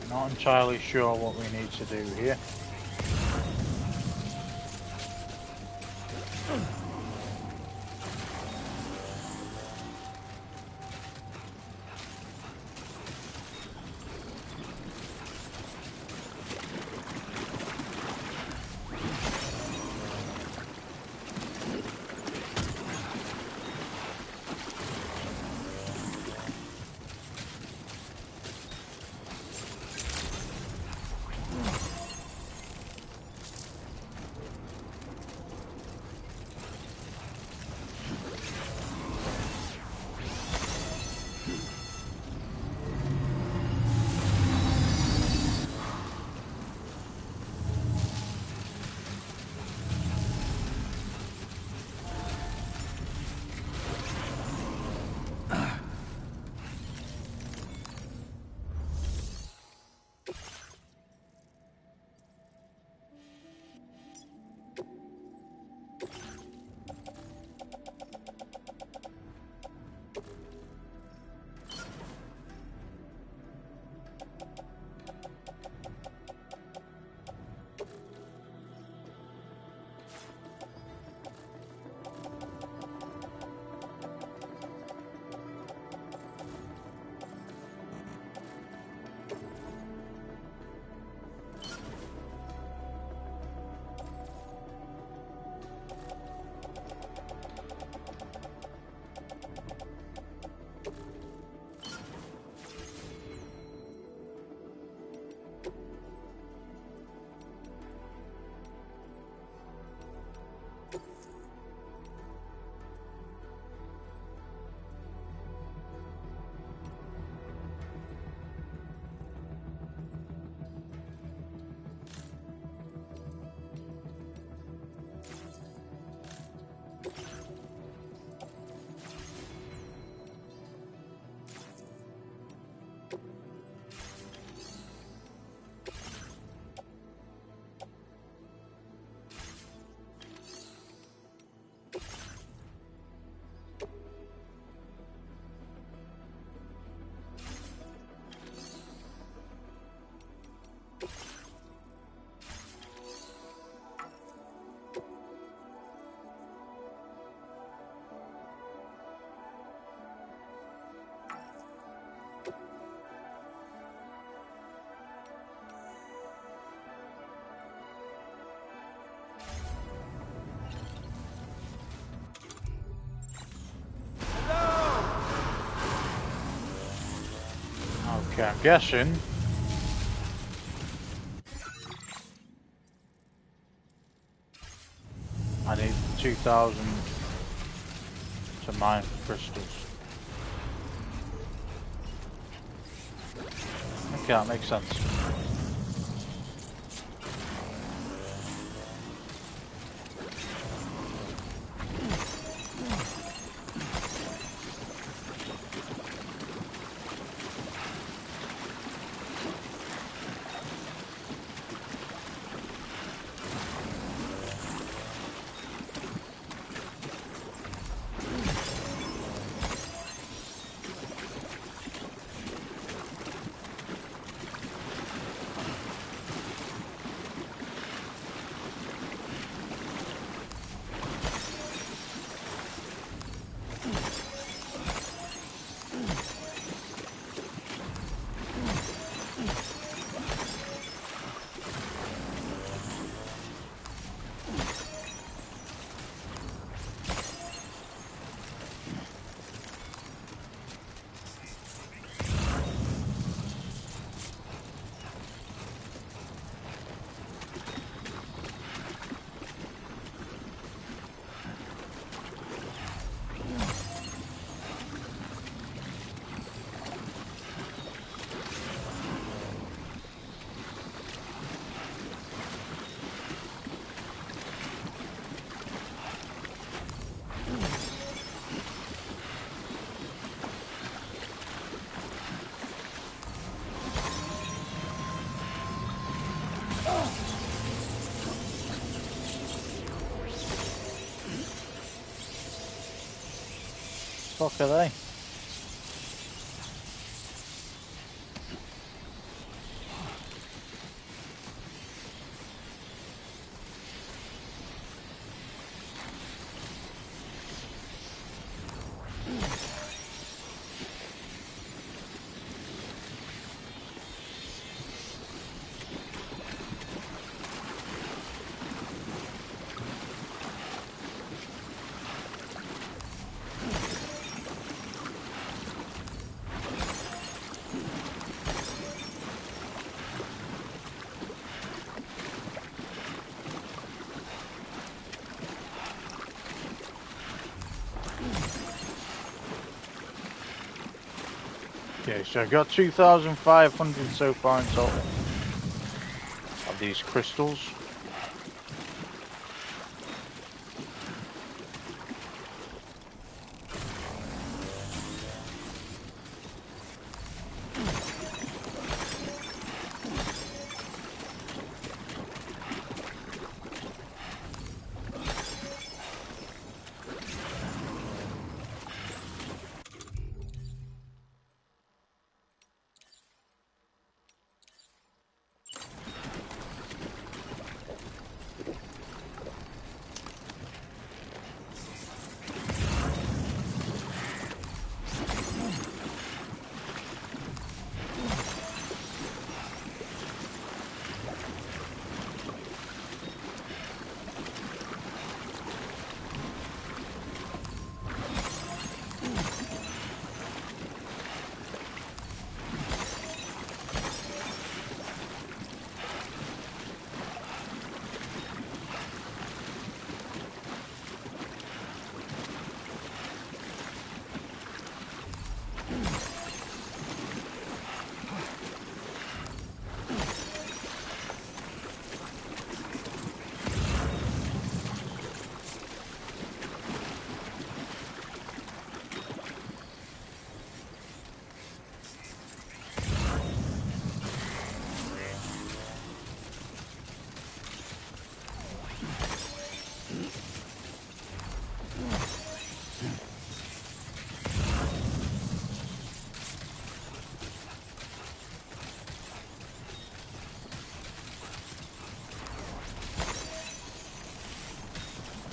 Not entirely sure what we need to do here. Okay, I'm guessing I need 2,000 to mine for crystals. Okay, that makes sense. Fuck are they? Okay, so I got 2,500 so far in total of these crystals.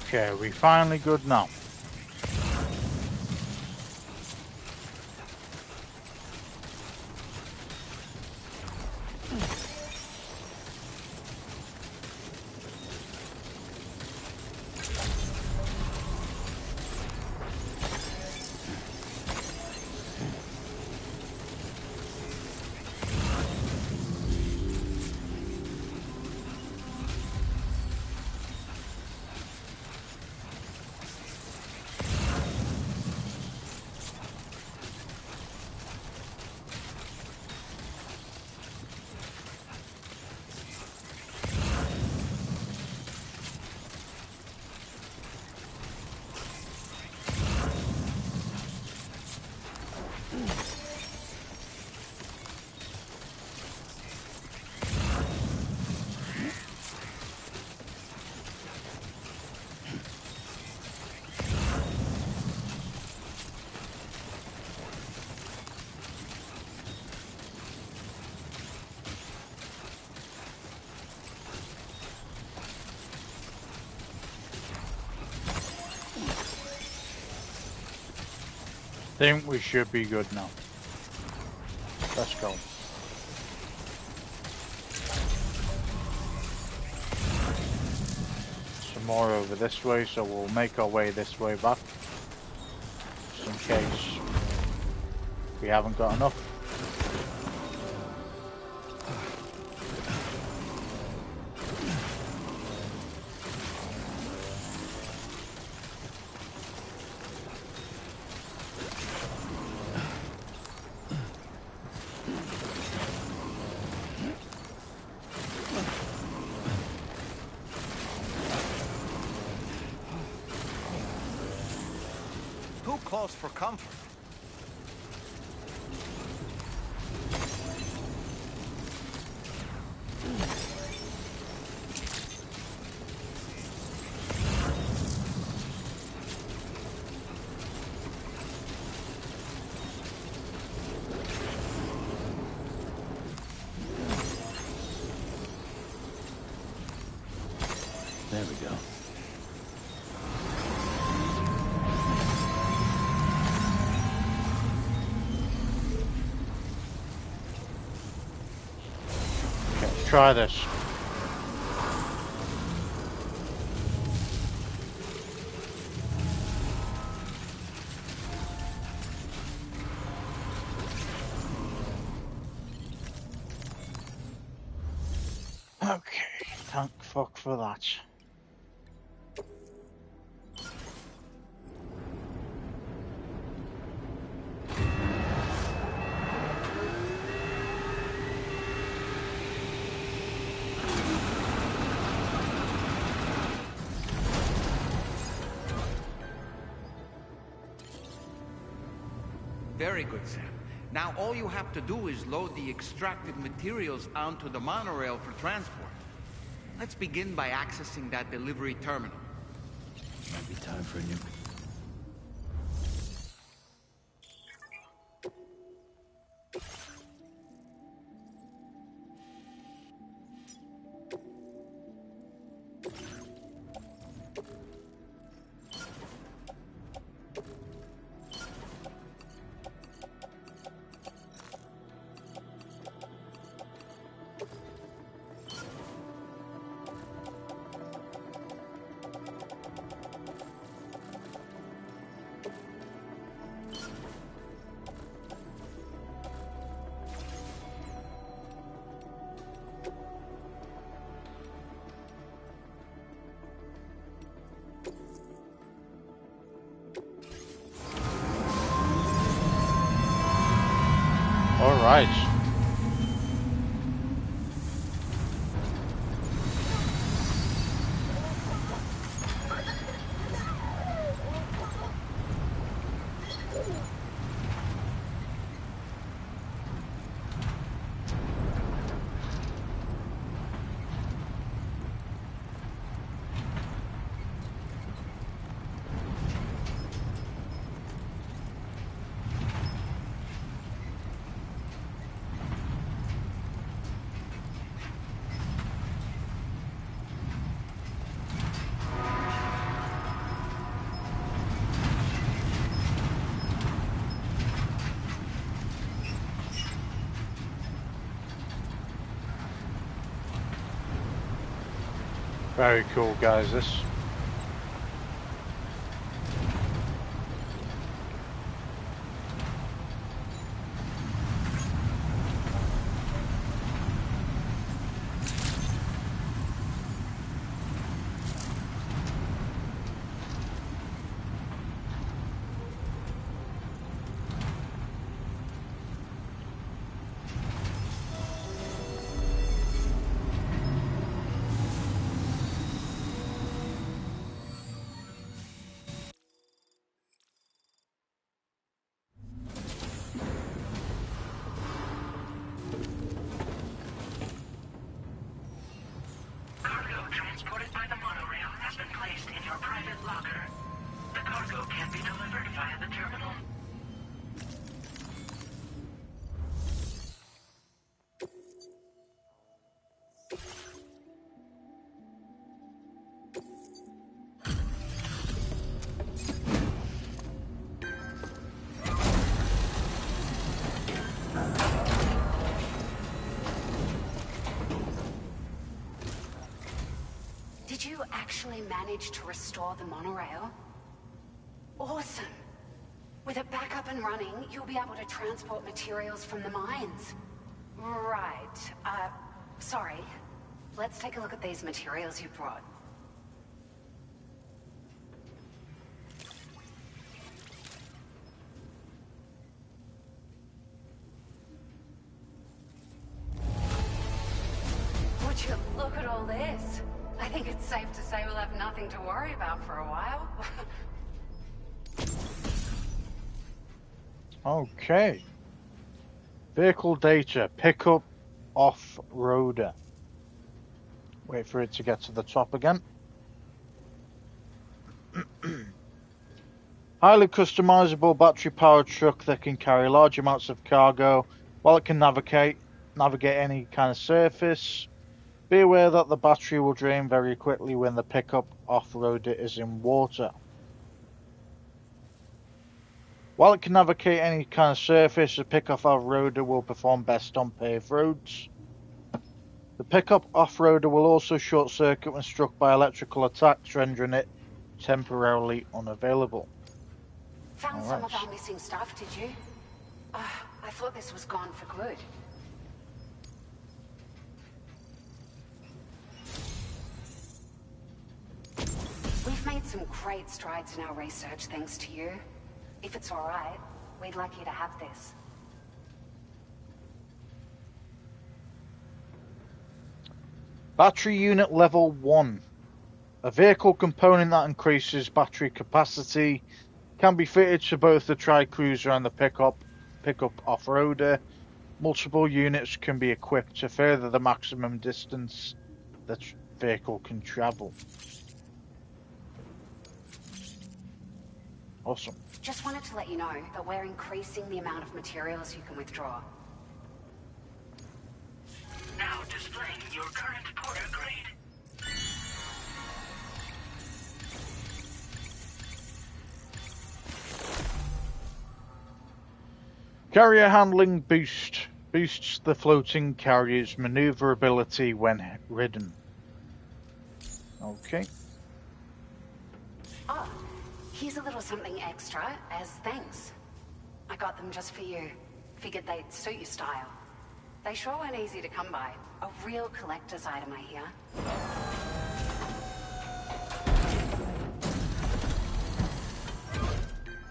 Okay, we finally good now. think we should be good now. Let's go. Some more over this way, so we'll make our way this way back. Just in case we haven't got enough. Close for comfort. There we go. Try this. Okay, thank fuck for that. Very good, Sam. Now all you have to do is load the extracted materials onto the monorail for transport. Let's begin by accessing that delivery terminal. Might be time for a new... All right. Very cool, guys, this. Transported by the monorail has been placed in your private locker. The cargo can be delivered via the terminal. actually managed to restore the monorail? Awesome! With it back up and running, you'll be able to transport materials from the mines. Right. Sorry. Let's take a look at these materials you brought. Would you look at all this? I think it's safe to say we'll have nothing to worry about for a while. Okay. Vehicle data. Pickup off-roader. Wait for it to get to the top again. Highly customizable battery-powered truck that can carry large amounts of cargo while it can navigate any kind of surface. Be aware that the battery will drain very quickly when the pickup off-roader is in water. While it can navigate any kind of surface, the pickup off-roader will perform best on paved roads. The pickup off-roader will also short-circuit when struck by electrical attacks, rendering it temporarily unavailable. Found some of our missing stuff, did you? I thought this was gone for good. We've made some great strides in our research thanks to you. If it's all right, we'd like you to have this. Battery Unit Level 1. A vehicle component that increases battery capacity can be fitted to both the Tri-Cruiser and the pickup off-roader. Multiple units can be equipped to further the maximum distance the vehicle can travel. Awesome. Just wanted to let you know that we're increasing the amount of materials you can withdraw. Now displaying your current porter grade. Carrier handling boost. Boosts the floating carrier's maneuverability when ridden. Okay. Oh, here's a little something extra as thanks. I got them just for you. Figured they'd suit your style. They sure weren't easy to come by. A real collector's item, I hear.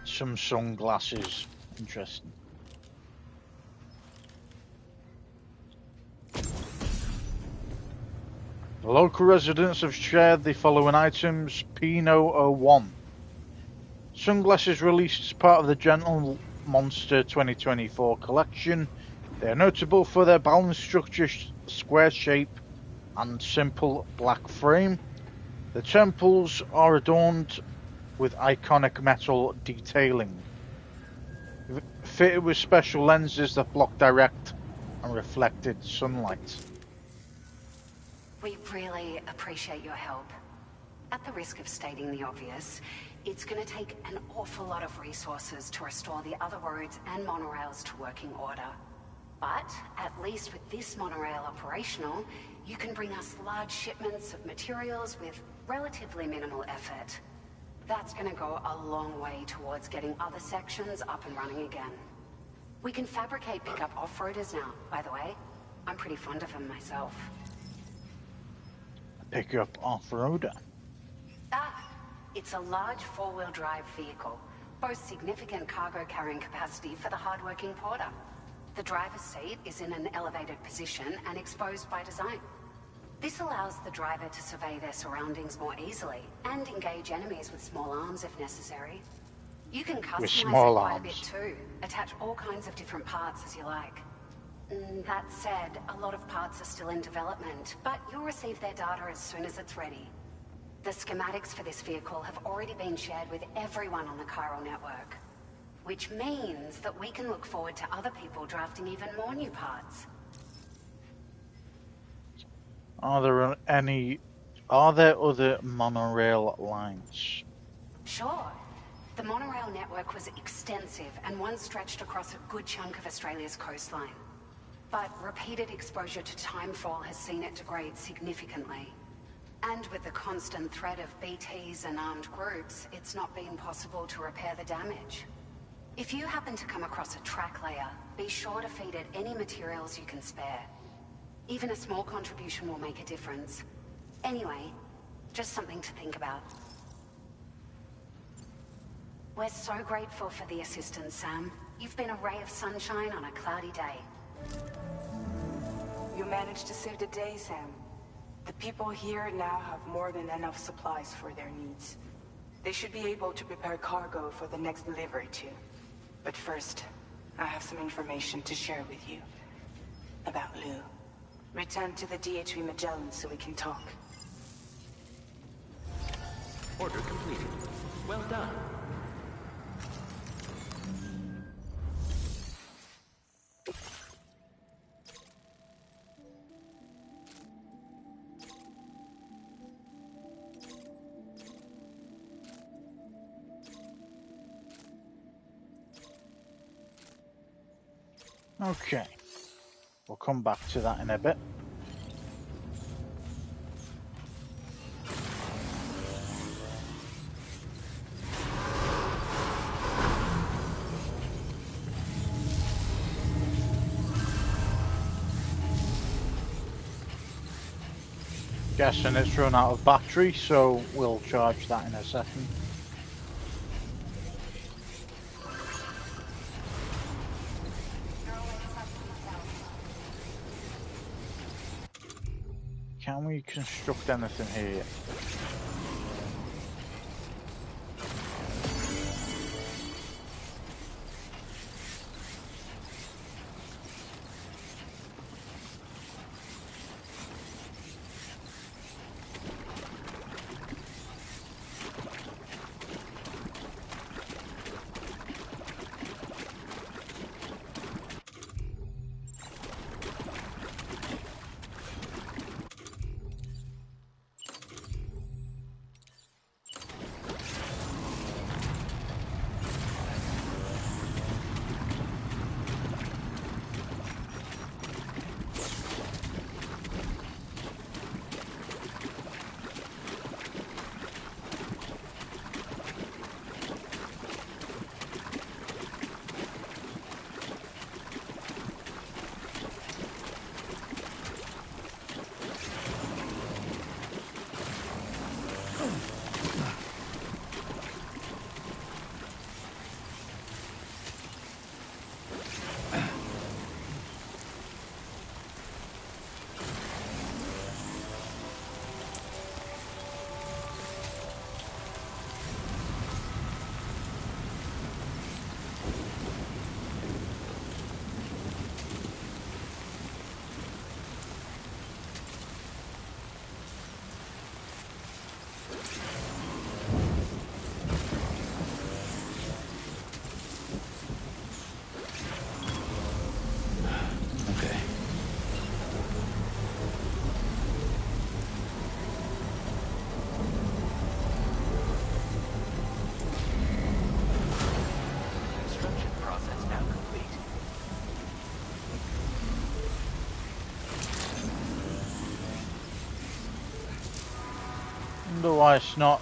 Some sunglasses. Interesting. The local residents have shared the following items. Pino 01. Sunglasses released as part of the Gentle Monster 2024 collection. They are notable for their balanced structure, square shape, and simple black frame. The temples are adorned with iconic metal detailing, fitted with special lenses that block direct and reflected sunlight. We really appreciate your help. At the risk of stating the obvious, it's going to take an awful lot of resources to restore the other roads and monorails to working order. But, at least with this monorail operational, you can bring us large shipments of materials with relatively minimal effort. That's going to go a long way towards getting other sections up and running again. We can fabricate pickup off-roaders now, by the way. I'm pretty fond of them myself. Pickup off-roader? It's a large four-wheel drive vehicle. Boasts significant cargo carrying capacity for the hard-working porter. The driver's seat is in an elevated position and exposed by design. This allows the driver to survey their surroundings more easily and engage enemies with small arms if necessary. You can customize it quite a bit too. Attach all kinds of different parts as you like. That said, a lot of parts are still in development, but you'll receive their data as soon as it's ready. The schematics for this vehicle have already been shared with everyone on the chiral network, which means that we can look forward to other people drafting even more new parts. Are there other monorail lines? Sure. The monorail network was extensive and once stretched across a good chunk of Australia's coastline. But repeated exposure to timefall has seen it degrade significantly. And with the constant threat of BTs and armed groups, it's not been possible to repair the damage. If you happen to come across a track layer, be sure to feed it any materials you can spare. Even a small contribution will make a difference. Anyway, just something to think about. We're so grateful for the assistance, Sam. You've been a ray of sunshine on a cloudy day. You managed to save the day, Sam. The people here now have more than enough supplies for their needs. They should be able to prepare cargo for the next delivery too. But first, I have some information to share with you. About Lou. Return to the DHV Magellan so we can talk. Order completed. Well done. Okay, we'll come back to that in a bit. Guessing it's run out of battery, so we'll charge that in a second. Can we construct anything here? Wonder why it's not.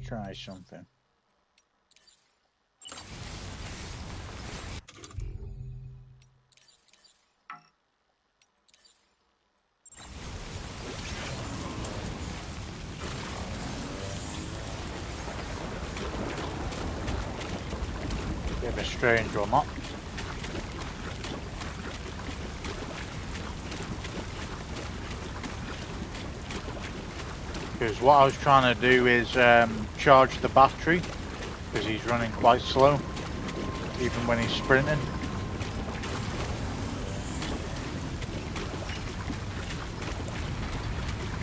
Try something. Bit of a strange one, that. Because what I was trying to do is charge the battery, because he's running quite slow, even when he's sprinting.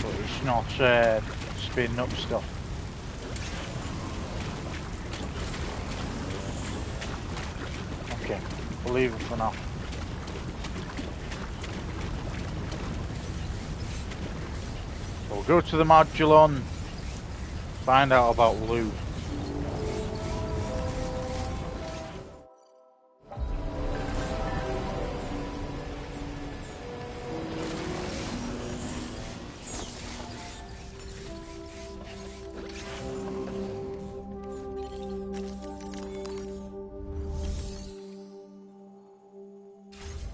But it's not speeding up stuff. Okay, we'll leave it for now. We'll go to the Modulon, find out about Lou.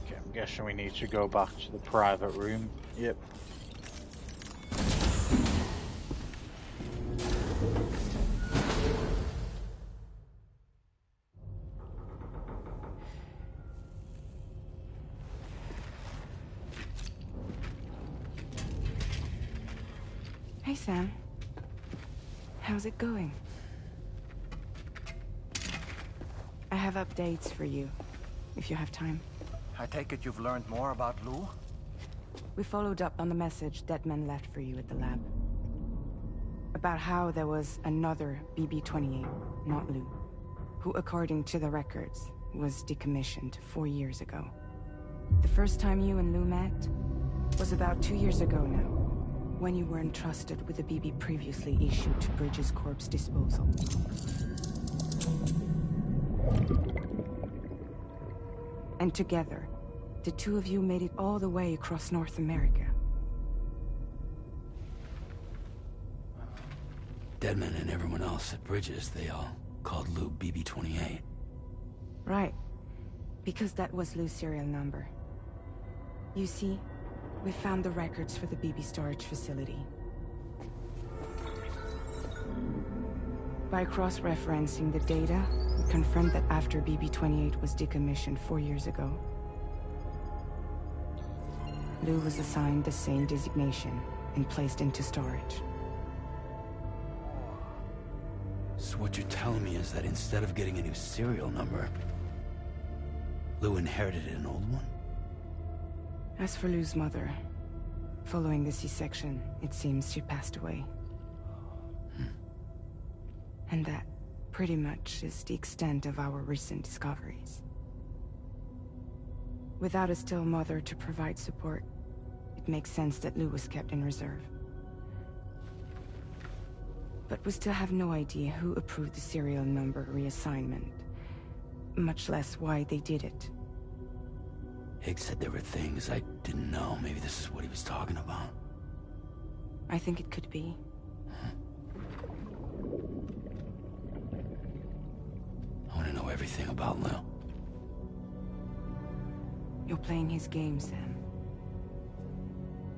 Okay, I'm guessing we need to go back to the private room. Yep. Hey, Sam. How's it going? I have updates for you, if you have time. I take it you've learned more about Lou? We followed up on the message Deadman left for you at the lab. About how there was another BB-28, not Lou, who, according to the records, was decommissioned 4 years ago. The first time you and Lou met was about 2 years ago now, when you were entrusted with the BB previously issued to Bridges Corp's disposal. And together, the two of you made it all the way across North America. Deadman and everyone else at Bridges, they all called Lou BB-28. Right. Because that was Lou's serial number. You see, we found the records for the BB storage facility. By cross-referencing the data, we confirmed that after BB-28 was decommissioned 4 years ago, Lou was assigned the same designation and placed into storage. So what you're telling me is that instead of getting a new serial number, Lou inherited an old one? As for Lou's mother, following the C-section, it seems she passed away. And that, pretty much, is the extent of our recent discoveries. Without a still mother to provide support, it makes sense that Lou was kept in reserve. But we still have no idea who approved the serial number reassignment, much less why they did it. Higgs said there were things I didn't know. Maybe this is what he was talking about. I think it could be. I want to know everything about Lou. You're playing his game, Sam.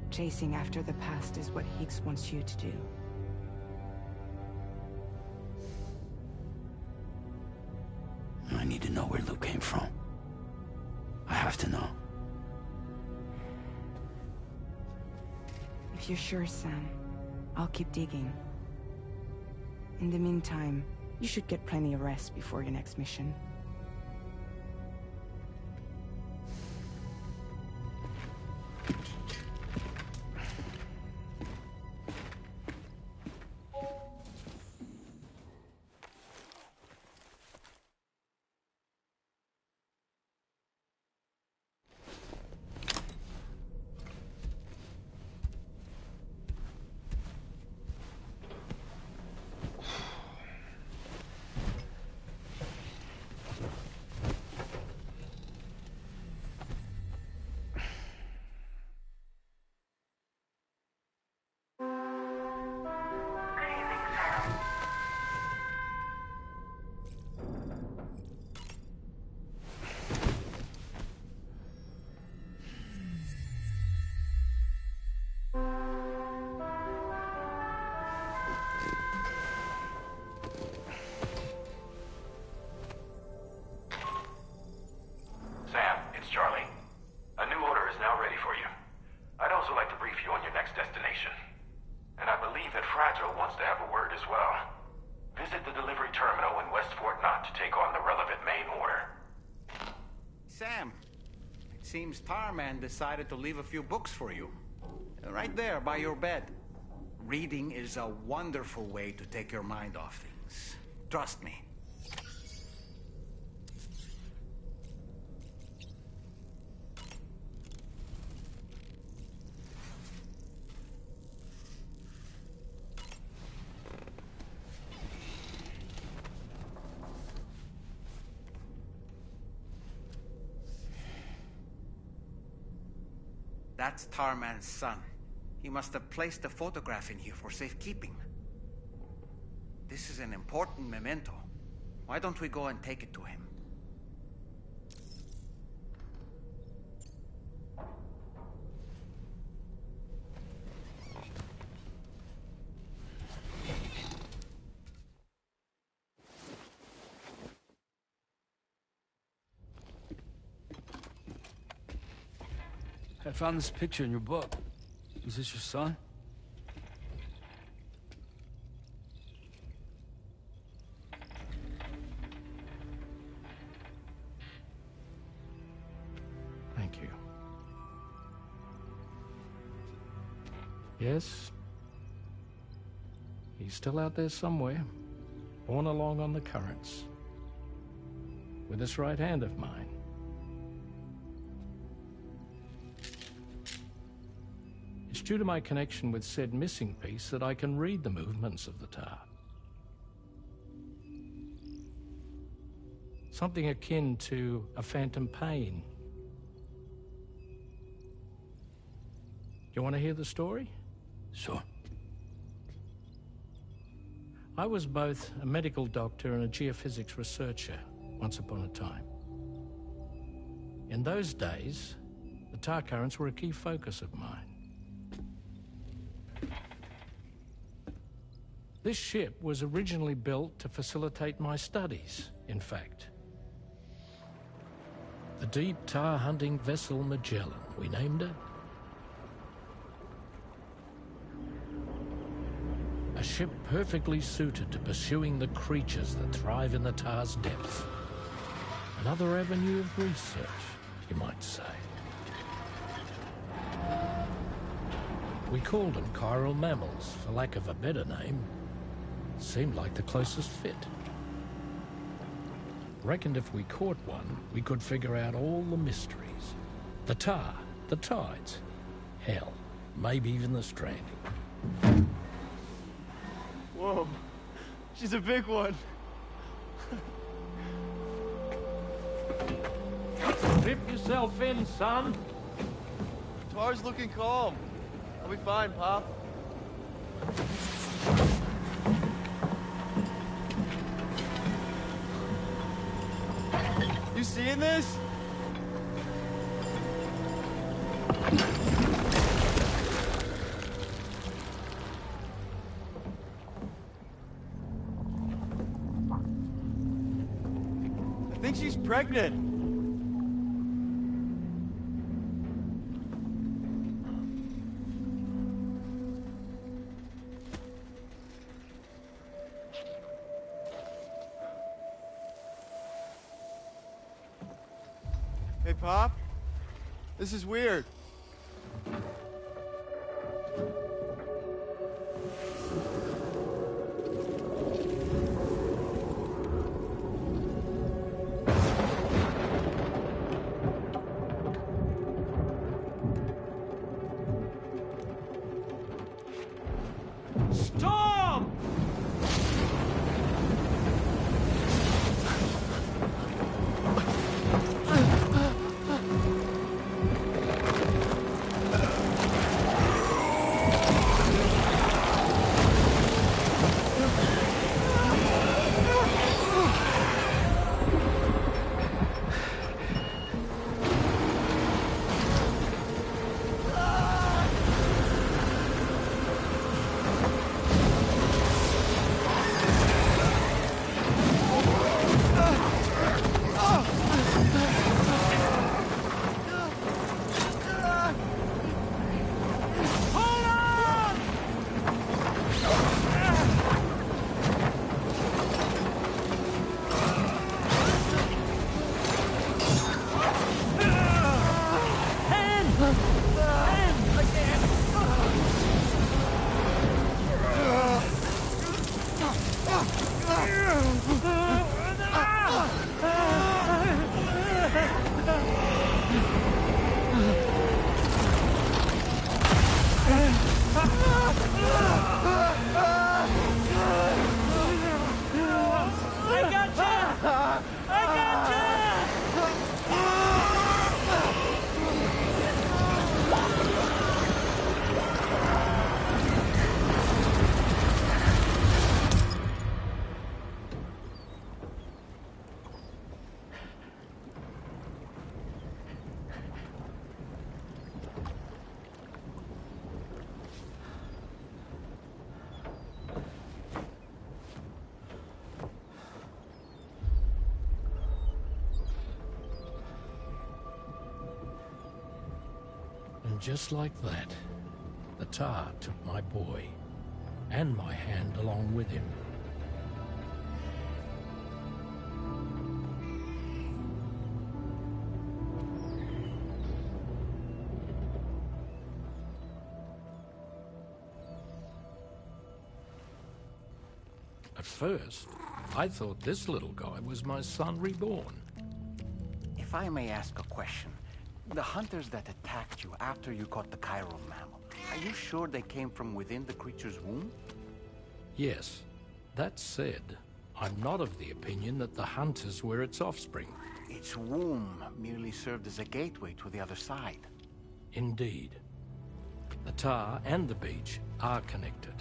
Chasing after the past is what Higgs wants you to do. I need to know where Lou came from. I have to know. If you're sure, Sam, I'll keep digging. In the meantime, you should get plenty of rest before your next mission. Seems Tarman decided to leave a few books for you. Right there, by your bed. Reading is a wonderful way to take your mind off things. Trust me. That's Tarman's son. He must have placed the photograph in here for safekeeping. This is an important memento. Why don't we go and take it to him? I found this picture in your book. Is this your son? Thank you. Yes. He's still out there somewhere, borne along on the currents, with this right hand of mine. It's due to my connection with said missing piece that I can read the movements of the tar. Something akin to a phantom pain. You want to hear the story? Sure. I was both a medical doctor and a geophysics researcher once upon a time. In those days, the tar currents were a key focus of mine. This ship was originally built to facilitate my studies, in fact. The deep tar hunting vessel Magellan, we named it. A ship perfectly suited to pursuing the creatures that thrive in the tar's depths. Another avenue of research, you might say. We called them chiral mammals, for lack of a better name. Seemed like the closest fit. Reckoned if we caught one, we could figure out all the mysteries. The tar, the tides, hell, maybe even the stranding. Whoa, she's a big one. Dip yourself in, son. Tar's looking calm. I'll be fine, Pop. You seeing this? I think she's pregnant. Hey, Pop. This is weird. Storm! And just like that, the tar took my boy, and my hand along with him. At first, I thought this little guy was my son reborn. If I may ask a question, the hunters that attacked you after you caught the chiral mammal, are you sure they came from within the creature's womb? Yes. That said, I'm not of the opinion that the hunters were its offspring. Its womb merely served as a gateway to the other side. Indeed. The tar and the beach are connected.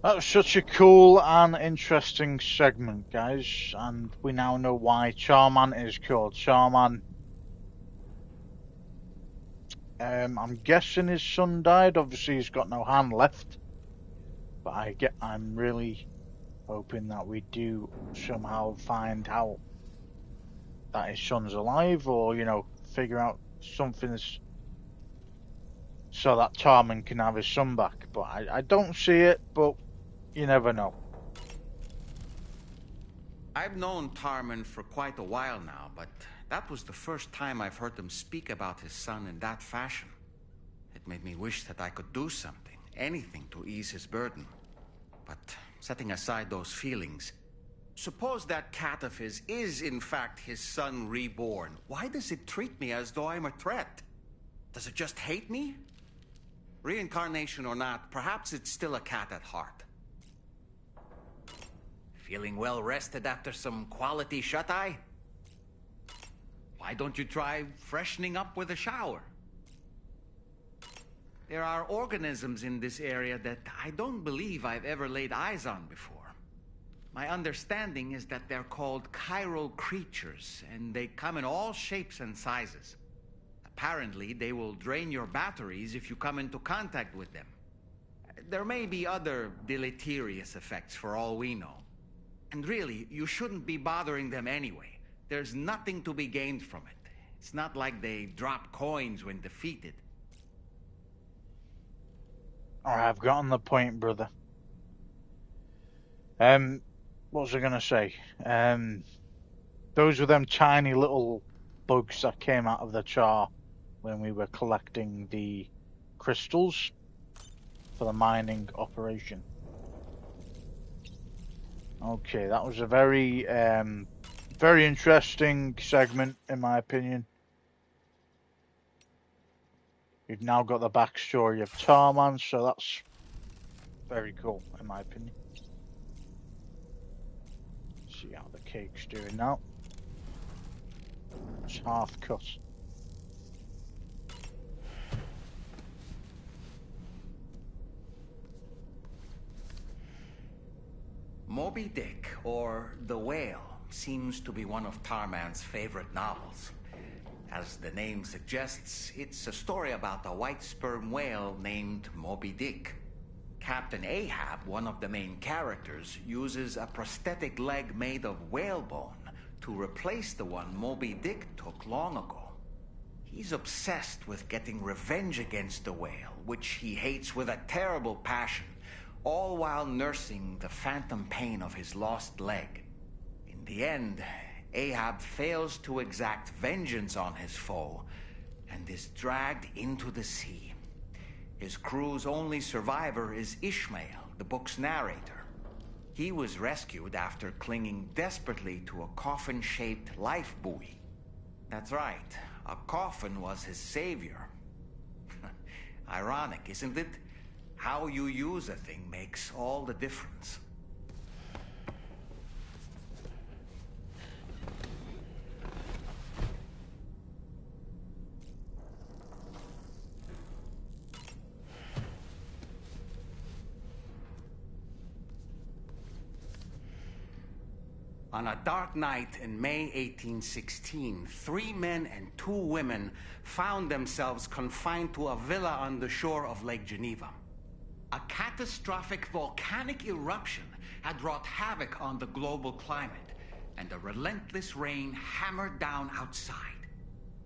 That was such a cool and interesting segment, guys, and we now know why Charman is called Charman. I'm guessing his son died. Obviously, he's got no hand left, but I'm really hoping that we do somehow find out that his son's alive, or figure out something so that Charman can have his son back. But I don't see it, but you never know. I've known Tarman for quite a while now, but that was the first time I've heard him speak about his son in that fashion. It made me wish that I could do something, anything to ease his burden. But setting aside those feelings, suppose that cat of his is in fact his son reborn. Why does it treat me as though I'm a threat? Does it just hate me? Reincarnation or not, perhaps it's still a cat at heart. Feeling well rested after some quality shut-eye? Why don't you try freshening up with a shower? There are organisms in this area that I don't believe I've ever laid eyes on before. My understanding is that they're called chiral creatures, and they come in all shapes and sizes. Apparently, they will drain your batteries if you come into contact with them. There may be other deleterious effects for all we know. And really, you shouldn't be bothering them anyway. There's nothing to be gained from it. It's not like they drop coins when defeated. Alright, I've gotten the point, brother. What was I gonna say? Those were them tiny little bugs that came out of the char when we were collecting the crystals for the mining operation. Okay, that was a very, very interesting segment, in my opinion. We've now got the backstory of Tarman, so that's very cool, in my opinion. See how the cake's doing now. It's half cut. Moby Dick, or The Whale, seems to be one of Tarman's favorite novels. As the name suggests, it's a story about a white sperm whale named Moby Dick. Captain Ahab, one of the main characters, uses a prosthetic leg made of whalebone to replace the one Moby Dick took long ago. He's obsessed with getting revenge against the whale, which he hates with a terrible passion, all while nursing the phantom pain of his lost leg. In the end, Ahab fails to exact vengeance on his foe and is dragged into the sea. His crew's only survivor is Ishmael, the book's narrator. He was rescued after clinging desperately to a coffin-shaped life buoy. That's right, a coffin was his savior. Ironic, isn't it? How you use a thing makes all the difference. On a dark night in May 1816, 3 men and 2 women found themselves confined to a villa on the shore of Lake Geneva. A catastrophic volcanic eruption had wrought havoc on the global climate, and a relentless rain hammered down outside.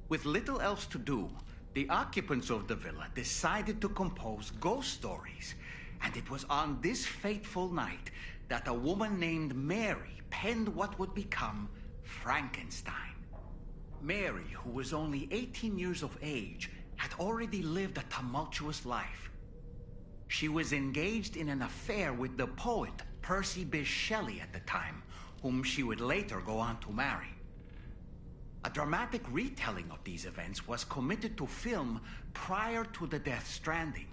With little else to do, the occupants of the villa decided to compose ghost stories, and it was on this fateful night that a woman named Mary penned what would become Frankenstein. Mary, who was only 18 years of age, had already lived a tumultuous life. She was engaged in an affair with the poet Percy Bysshe Shelley at the time, whom she would later go on to marry. A dramatic retelling of these events was committed to film prior to the Death Stranding.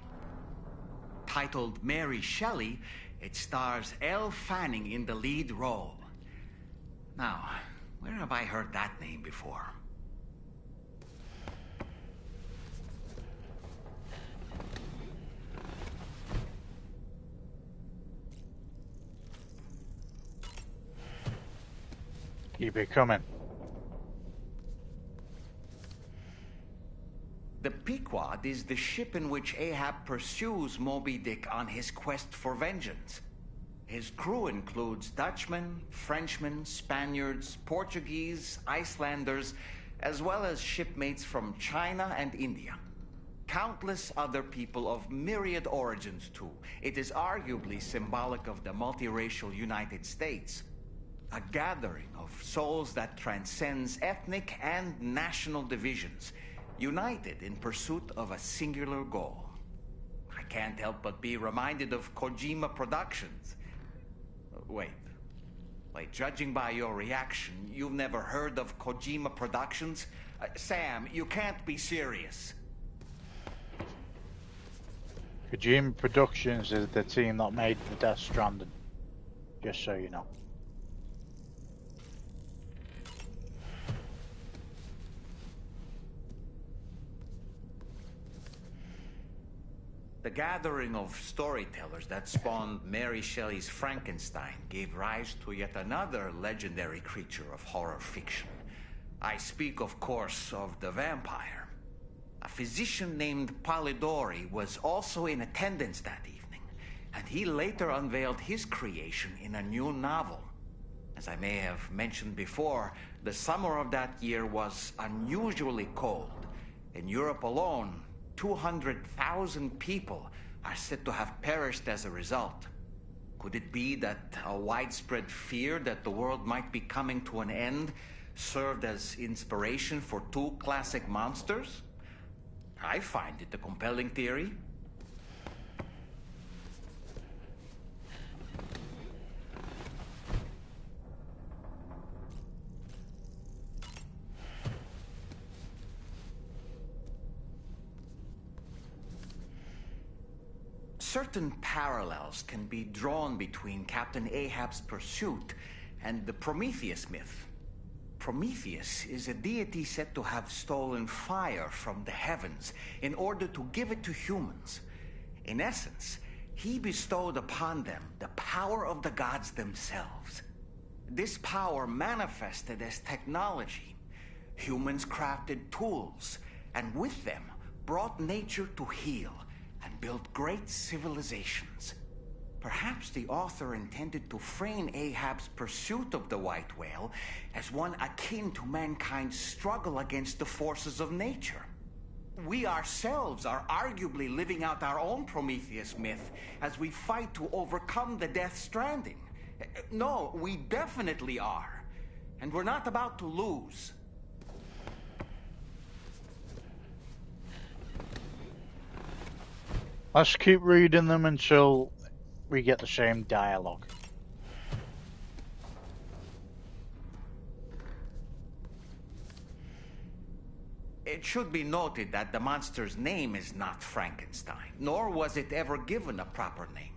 Titled Mary Shelley, it stars Elle Fanning in the lead role. Now, where have I heard that name before? Keep it coming. The Pequod is the ship in which Ahab pursues Moby Dick on his quest for vengeance. His crew includes Dutchmen, Frenchmen, Spaniards, Portuguese, Icelanders, as well as shipmates from China and India. Countless other people of myriad origins, too. It is arguably symbolic of the multiracial United States. A gathering of souls that transcends ethnic and national divisions, united in pursuit of a singular goal. I can't help but be reminded of Kojima Productions. Wait, judging by your reaction, you've never heard of Kojima Productions? Sam, you can't be serious. Kojima Productions is the team that made the Death Stranding, just so you know. The gathering of storytellers that spawned Mary Shelley's Frankenstein gave rise to yet another legendary creature of horror fiction. I speak, of course, of the vampire. A physician named Polidori was also in attendance that evening, and he later unveiled his creation in a new novel. As I may have mentioned before, the summer of that year was unusually cold. In Europe alone, 200,000 people are said to have perished as a result. Could it be that a widespread fear that the world might be coming to an end served as inspiration for 2 classic monsters? I find it a compelling theory. Certain parallels can be drawn between Captain Ahab's pursuit and the Prometheus myth. Prometheus is a deity said to have stolen fire from the heavens in order to give it to humans. In essence, he bestowed upon them the power of the gods themselves. This power manifested as technology. Humans crafted tools, and with them brought nature to heal and built great civilizations. Perhaps the author intended to frame Ahab's pursuit of the white whale as one akin to mankind's struggle against the forces of nature. We ourselves are arguably living out our own Prometheus myth as we fight to overcome the Death Stranding. No, we definitely are. And we're not about to lose. Let's keep reading them until we get the same dialogue. It should be noted that the monster's name is not Frankenstein, nor was it ever given a proper name.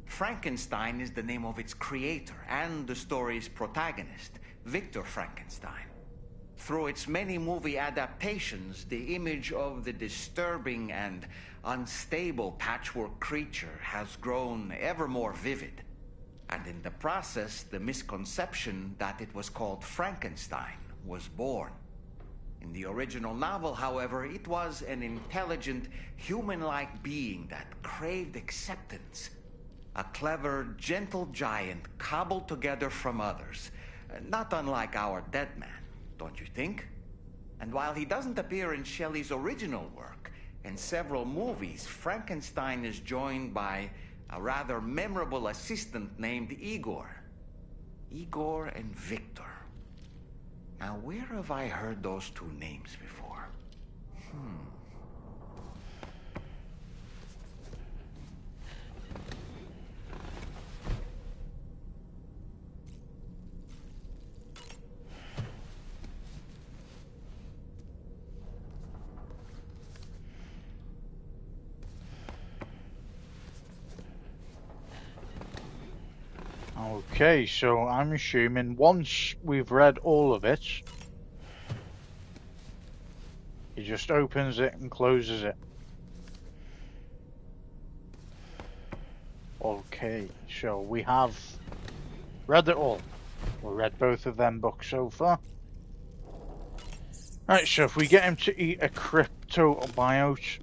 Frankenstein is the name of its creator and the story's protagonist, Victor Frankenstein. Through its many movie adaptations, the image of the disturbing and unstable patchwork creature has grown ever more vivid. And in the process, the misconception that it was called Frankenstein was born. In the original novel, however, it was an intelligent, human-like being that craved acceptance. A clever, gentle giant cobbled together from others. Not unlike our dead man, don't you think? And while he doesn't appear in Shelley's original work, in several movies, Frankenstein is joined by a rather memorable assistant named Igor. Igor and Victor. Now, where have I heard those two names before? Okay, so I'm assuming once we've read all of it, he just opens it and closes it. Okay, so we have read it all. We read both of them books so far. Right, so if we get him to eat a cryptobiote,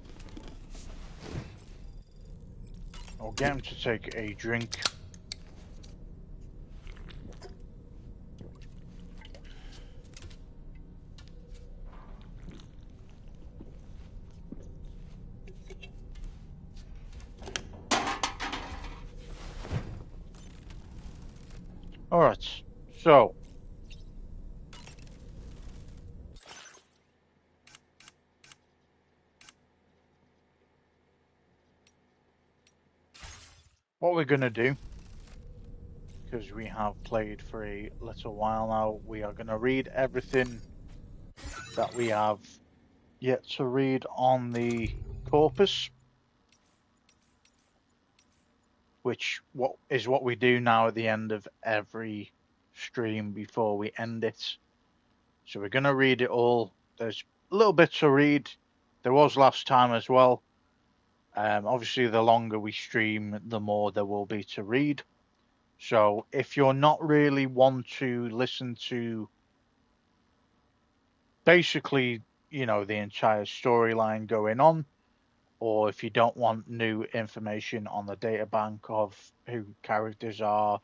or get him to take a drink. Alright, so what we're going to do, because we have played for a little while now, we are going to read everything that we have yet to read on the corpus, which is what we do now at the end of every stream before we end it. So we're going to read it all. There's a little bit to read. There was last time as well. Obviously, the longer we stream, the more there will be to read. So if you're not really one to listen to basically, the entire storyline going on, or if you don't want new information on the databank of who characters are,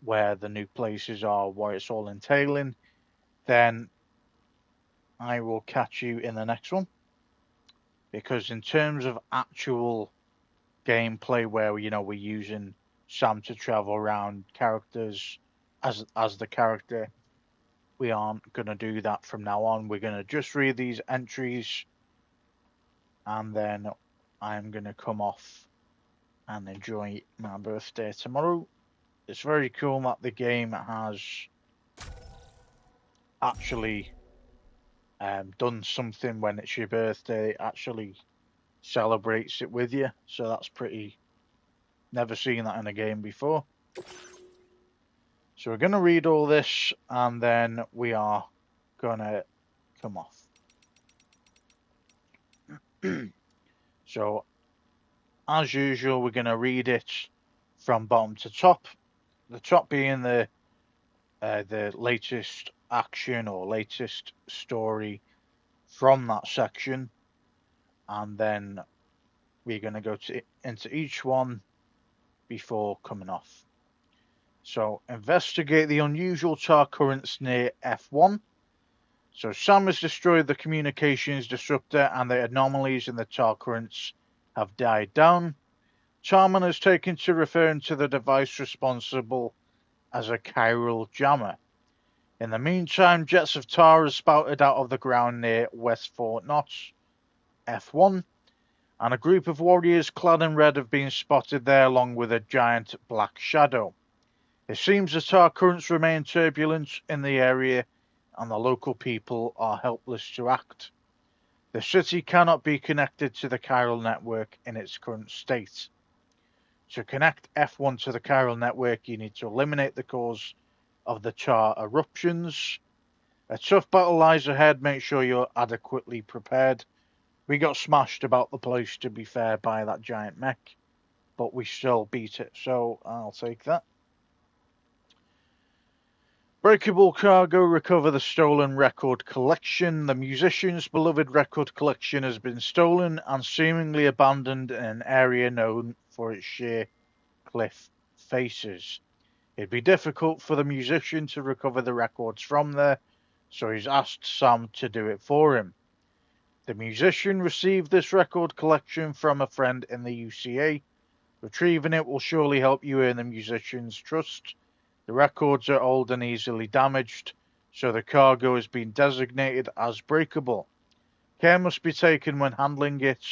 where the new places are, what it's all entailing, then I will catch you in the next one. Because in terms of actual gameplay, where we're using Sam to travel around characters as the character, we aren't going to do that from now on. We're going to just read these entries, and then I'm going to come off and enjoy my birthday tomorrow. It's very cool that the game has actually done something when it's your birthday. It actually celebrates it with you, so that's pretty. Never seen that in a game before. So we're going to read all this, and then we are going to come off. So, as usual, we're going to read it from bottom to top. The top being the latest action or latest story from that section, and then we're going to go into each one before coming off. So, investigate the unusual tar currents near F1. So, Sam has destroyed the communications disruptor, and the anomalies in the tar currents have died down. Charman has taken to referring to the device responsible as a chiral jammer. In the meantime, jets of tar have spouted out of the ground near West Fort Knox, F1, and a group of warriors clad in red have been spotted there along with a giant black shadow. It seems the tar currents remain turbulent in the area, and the local people are helpless to act. The city cannot be connected to the chiral network in its current state. To connect F1 to the chiral network, you need to eliminate the cause of the tar eruptions. A tough battle lies ahead. Make sure you're adequately prepared. We got smashed about the place, to be fair, by that giant mech, but we still beat it, so I'll take that. Breakable cargo, recover the stolen record collection. The musician's beloved record collection has been stolen and seemingly abandoned in an area known for its sheer cliff faces. It'd be difficult for the musician to recover the records from there, so he's asked Sam to do it for him. The musician received this record collection from a friend in the UCA. Retrieving it will surely help you earn the musician's trust. The records are old and easily damaged, so the cargo has been designated as breakable. Care must be taken when handling it.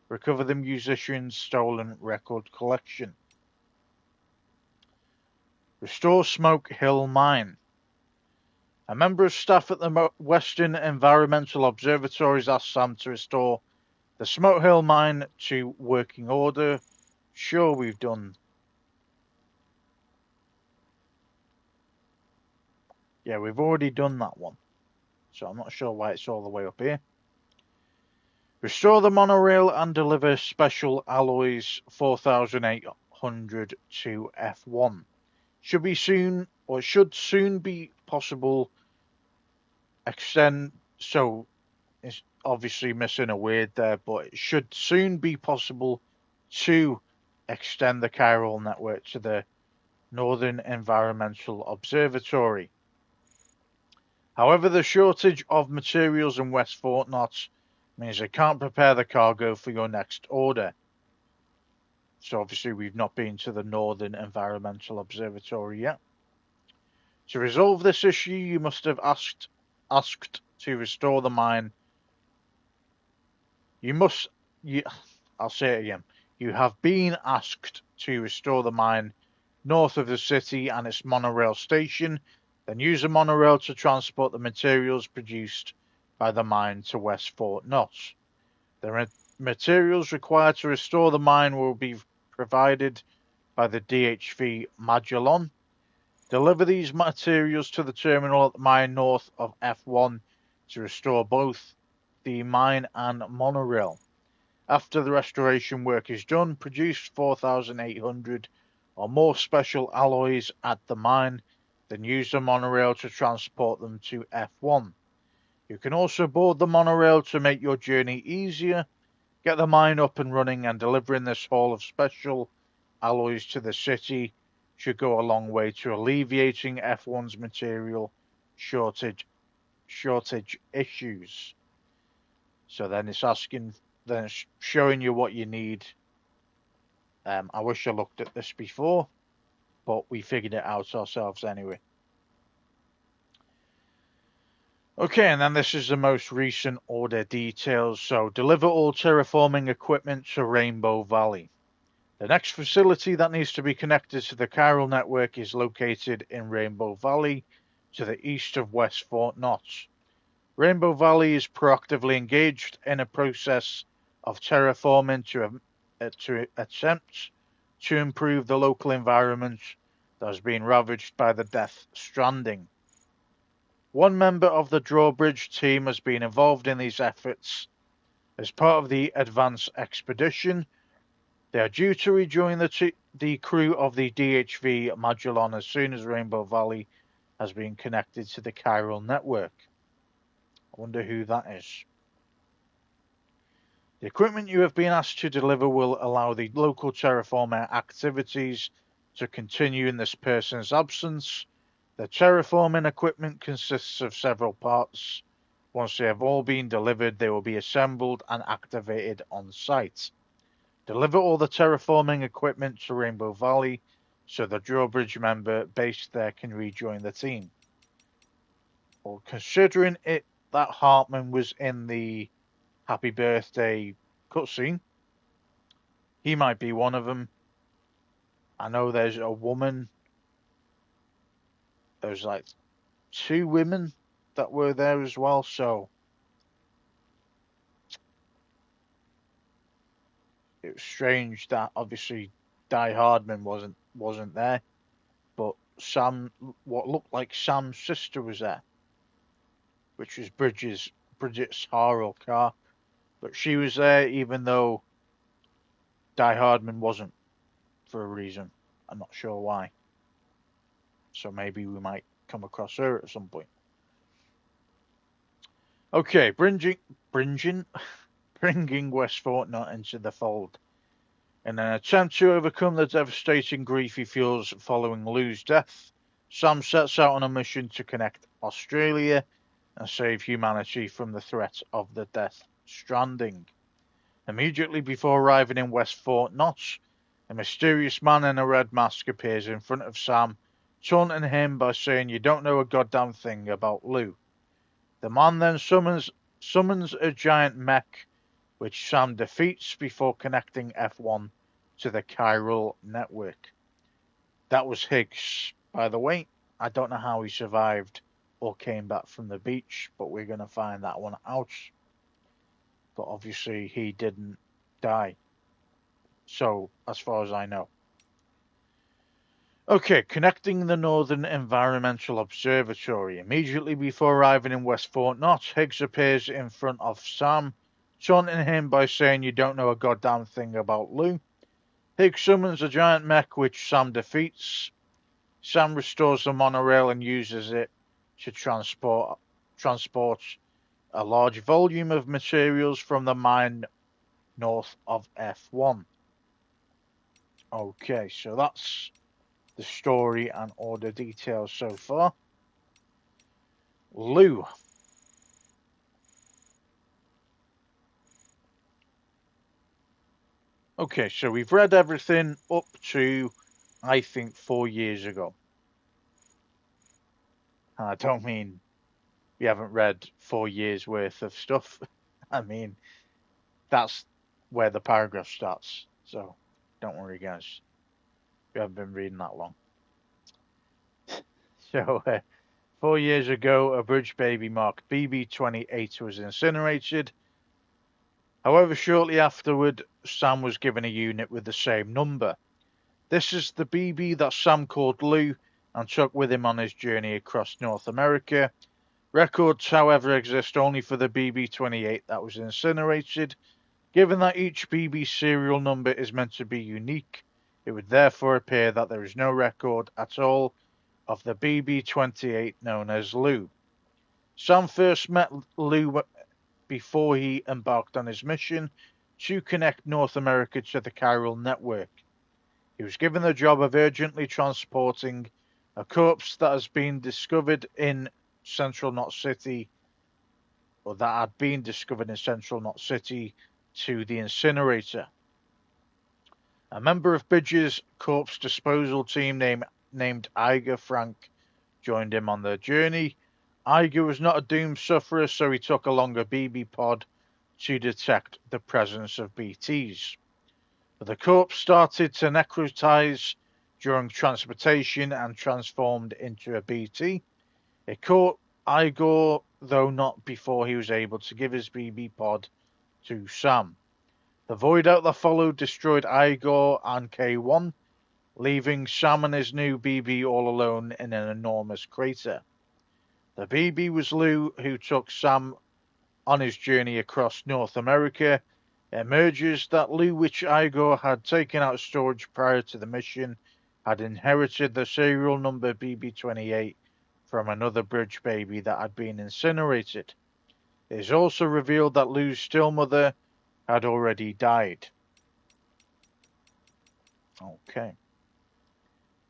Recover the musician's stolen record collection. Restore Smoke Hill Mine. A member of staff at the Western Environmental Observatory has asked Sam to restore the Smoke Hill Mine to working order. Sure, we've done. Yeah, we've already done that one. So I'm not sure why it's all the way up here. Restore the monorail and deliver special alloys 4,800 to F1. Should soon be possible. Extend. So it's obviously missing a word there, but it should soon be possible to extend the chiral network to the Northern Environmental Observatory. However, the shortage of materials in West Fort Knox means they can't prepare the cargo for your next order. So obviously we've not been to the Northern Environmental Observatory yet. To resolve this issue, you must have asked to restore the mine. I'll say it again. You have been asked to restore the mine north of the city and its monorail station, then use a monorail to transport the materials produced by the mine to West Fort Knox. The materials required to restore the mine will be provided by the DHV Magellan. Deliver these materials to the terminal at the mine north of F1 to restore both the mine and monorail. After the restoration work is done, produce 4,800 or more special alloys at the mine, then use the monorail to transport them to F1. You can also board the monorail to make your journey easier. Get the mine up and running, and delivering this haul of special alloys to the city should go a long way to alleviating F1's material shortage issues. So then it's showing you what you need. I wish I looked at this before, but we figured it out ourselves anyway. Okay, and then this is the most recent order details. So, deliver all terraforming equipment to Rainbow Valley. The next facility that needs to be connected to the chiral network is located in Rainbow Valley, to the east of West Fort Knox. Rainbow Valley is proactively engaged in a process of terraforming to attempt to improve the local environment that has been ravaged by the death Stranding. One member of the drawbridge team has been involved in these efforts. As part of the advance expedition, they are due to rejoin the crew of the DHV Magellan as soon as Rainbow Valley has been connected to the chiral network. I wonder who that is. The equipment you have been asked to deliver will allow the local terraformer activities to continue in this person's absence. The terraforming equipment consists of several parts. Once they have all been delivered, they will be assembled and activated on site. Deliver all the terraforming equipment to Rainbow Valley so the drawbridge member based there can rejoin the team. Well, considering it that Hartman was in the Happy Birthday cutscene, he might be one of them. I know there's a woman. There's like 2 women that were there as well, so it was strange that obviously Di Hardman wasn't there, but what looked like Sam's sister was there, which was Bridget's Harrell car, but she was there even though Di Hardman wasn't, for a reason. I'm not sure why. So maybe we might come across her at some point. Okay, bringing West Fortnite into the fold. In an attempt to overcome the devastating grief he feels following Lou's death, Sam sets out on a mission to connect Australia and save humanity from the threat of the Death Stranding. Immediately before arriving in West Fort Knox, a mysterious man in a red mask appears in front of Sam, taunting him by saying, "You don't know a goddamn thing about Lou." The man then summons a giant mech, which Sam defeats before connecting F1 to the chiral network. That was Higgs, by the way. I don't know how he survived or came back from the beach, but we're going to find that one out. But obviously he didn't die. So, as far as I know. Okay, connecting the Northern Environmental Observatory. Immediately before arriving in West Fort Knox, Higgs appears in front of Sam, taunting him by saying, "You don't know a goddamn thing about Lou." Higgs summons a giant mech which Sam defeats. Sam restores the monorail and uses it to transport a large volume of materials from the mine north of F1. Okay, so that's the story and all the details so far. Lou. Okay, so we've read everything up to, I think, 4 years ago. And I don't mean we haven't read 4 years worth of stuff. I mean, that's where the paragraph starts. So, don't worry, guys. We haven't been reading that long. So, 4 years ago, a bridge baby marked BB-28 was incinerated. However, shortly afterward, Sam was given a unit with the same number. This is the BB that Sam called Lou and took with him on his journey across North America. Records, however, exist only for the BB-28 that was incinerated. Given that each BB serial number is meant to be unique, it would therefore appear that there is no record at all of the BB-28 known as Lou. Sam first met Lou before he embarked on his mission to connect North America to the chiral network. He was given the job of urgently transporting a corpse that has been discovered in Central Knot City, or that had been discovered in Central Knot City, to the incinerator. A member of Bridges' corpse disposal team named Iger Frank joined him on their journey. Iger was not a doomed sufferer, so he took along a BB pod to detect the presence of BTs. But the corpse started to necrotize during transportation and transformed into a BT. It caught Igor, though not before he was able to give his BB pod to Sam. The void out that followed destroyed Igor and K1, leaving Sam and his new BB all alone in an enormous crater. The BB was Lou, who took Sam on his journey across North America. It emerges that Lou, which Igor had taken out of storage prior to the mission, had inherited the serial number BB-28 from another bridge baby that had been incinerated. It is also revealed that Lou's still mother had already died. Okay.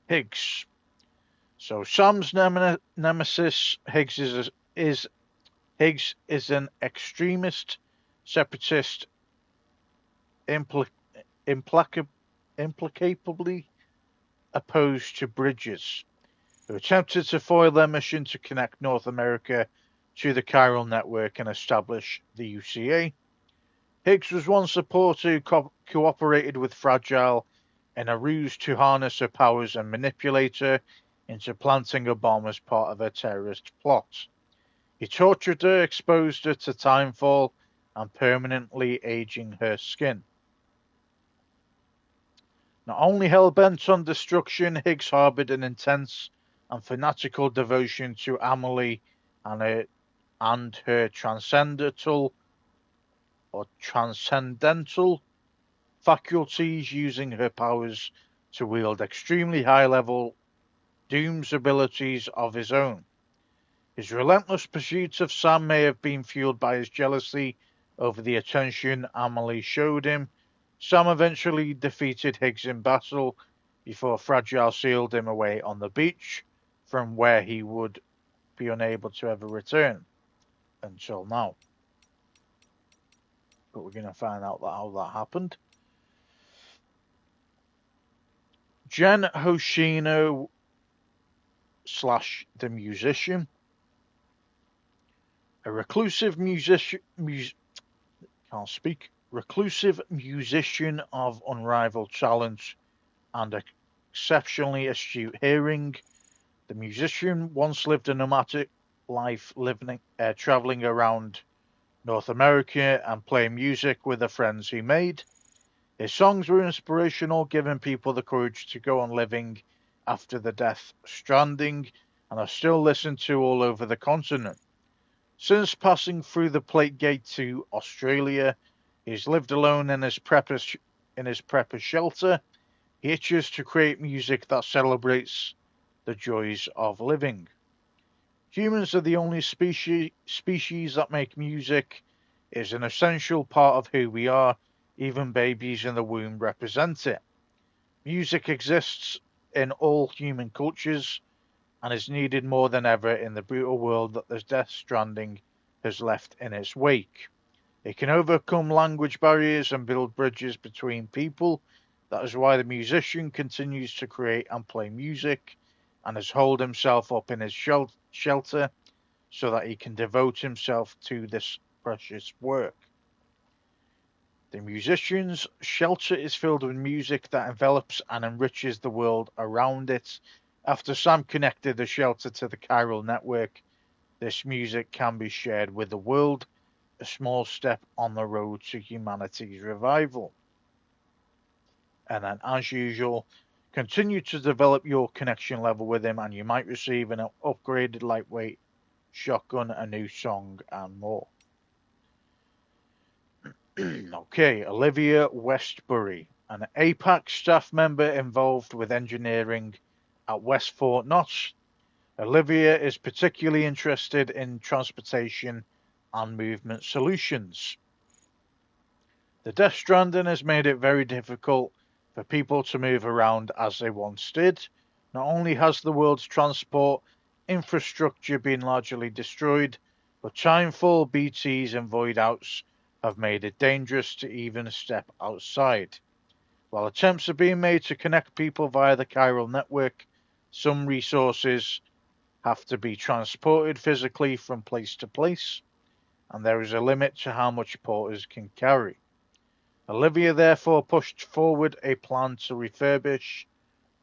Higgs. So Sam's nemesis, Higgs is an extremist, separatist, implacably opposed to Bridges, who attempted to foil their mission to connect North America to the chiral network and establish the UCA. Higgs was one supporter who cooperated with Fragile in a ruse to harness her powers and manipulate her into planting a bomb as part of a terrorist plot. He tortured her, exposed her to timefall, and permanently aging her skin. Not only hell-bent on destruction, Higgs harbored an intense and fanatical devotion to Amelie and her transcendental faculties, using her powers to wield extremely high-level Doom's abilities of his own. His relentless pursuit of Sam may have been fueled by his jealousy over the attention Amelie showed him. Sam eventually defeated Higgs in battle before Fragile sealed him away on the beach, from where he would be unable to ever return until now. But we're going to find out how that happened. Jen Hoshino / the musician. A reclusive reclusive musician of unrivaled talent and exceptionally astute hearing. The musician once lived a nomadic life, traveling around North America and playing music with the friends he made. His songs were inspirational, giving people the courage to go on living after the death stranding, and are still listened to all over the continent. Since passing through the Plate Gate to Australia, he's lived alone in his prepper shelter. He itches to create music that celebrates the joys of living. Humans are the only species that make music. It is an essential part of who we are. Even babies in the womb represent it. Music exists in all human cultures and is needed more than ever in the brutal world that the Death Stranding has left in its wake. It can overcome language barriers and build bridges between people. That is why the musician continues to create and play music and has holed himself up in his shelter so that he can devote himself to this precious work. The musician's shelter is filled with music that envelops and enriches the world around it. After Sam connected the shelter to the chiral network, this music can be shared with the world, a small step on the road to humanity's revival. And then, as usual, continue to develop your connection level with him, and you might receive an upgraded lightweight shotgun, a new song, and more. Okay, Olivia Westbury, an APAC staff member involved with engineering at West Fort Knox. Olivia is particularly interested in transportation and movement solutions. The Death Stranding has made it very difficult for people to move around as they once did. Not only has the world's transport infrastructure been largely destroyed, but timefall BTs and void outs have made it dangerous to even step outside. While attempts are being made to connect people via the chiral network, some resources have to be transported physically from place to place, and there is a limit to how much porters can carry. Olivia therefore pushed forward a plan to refurbish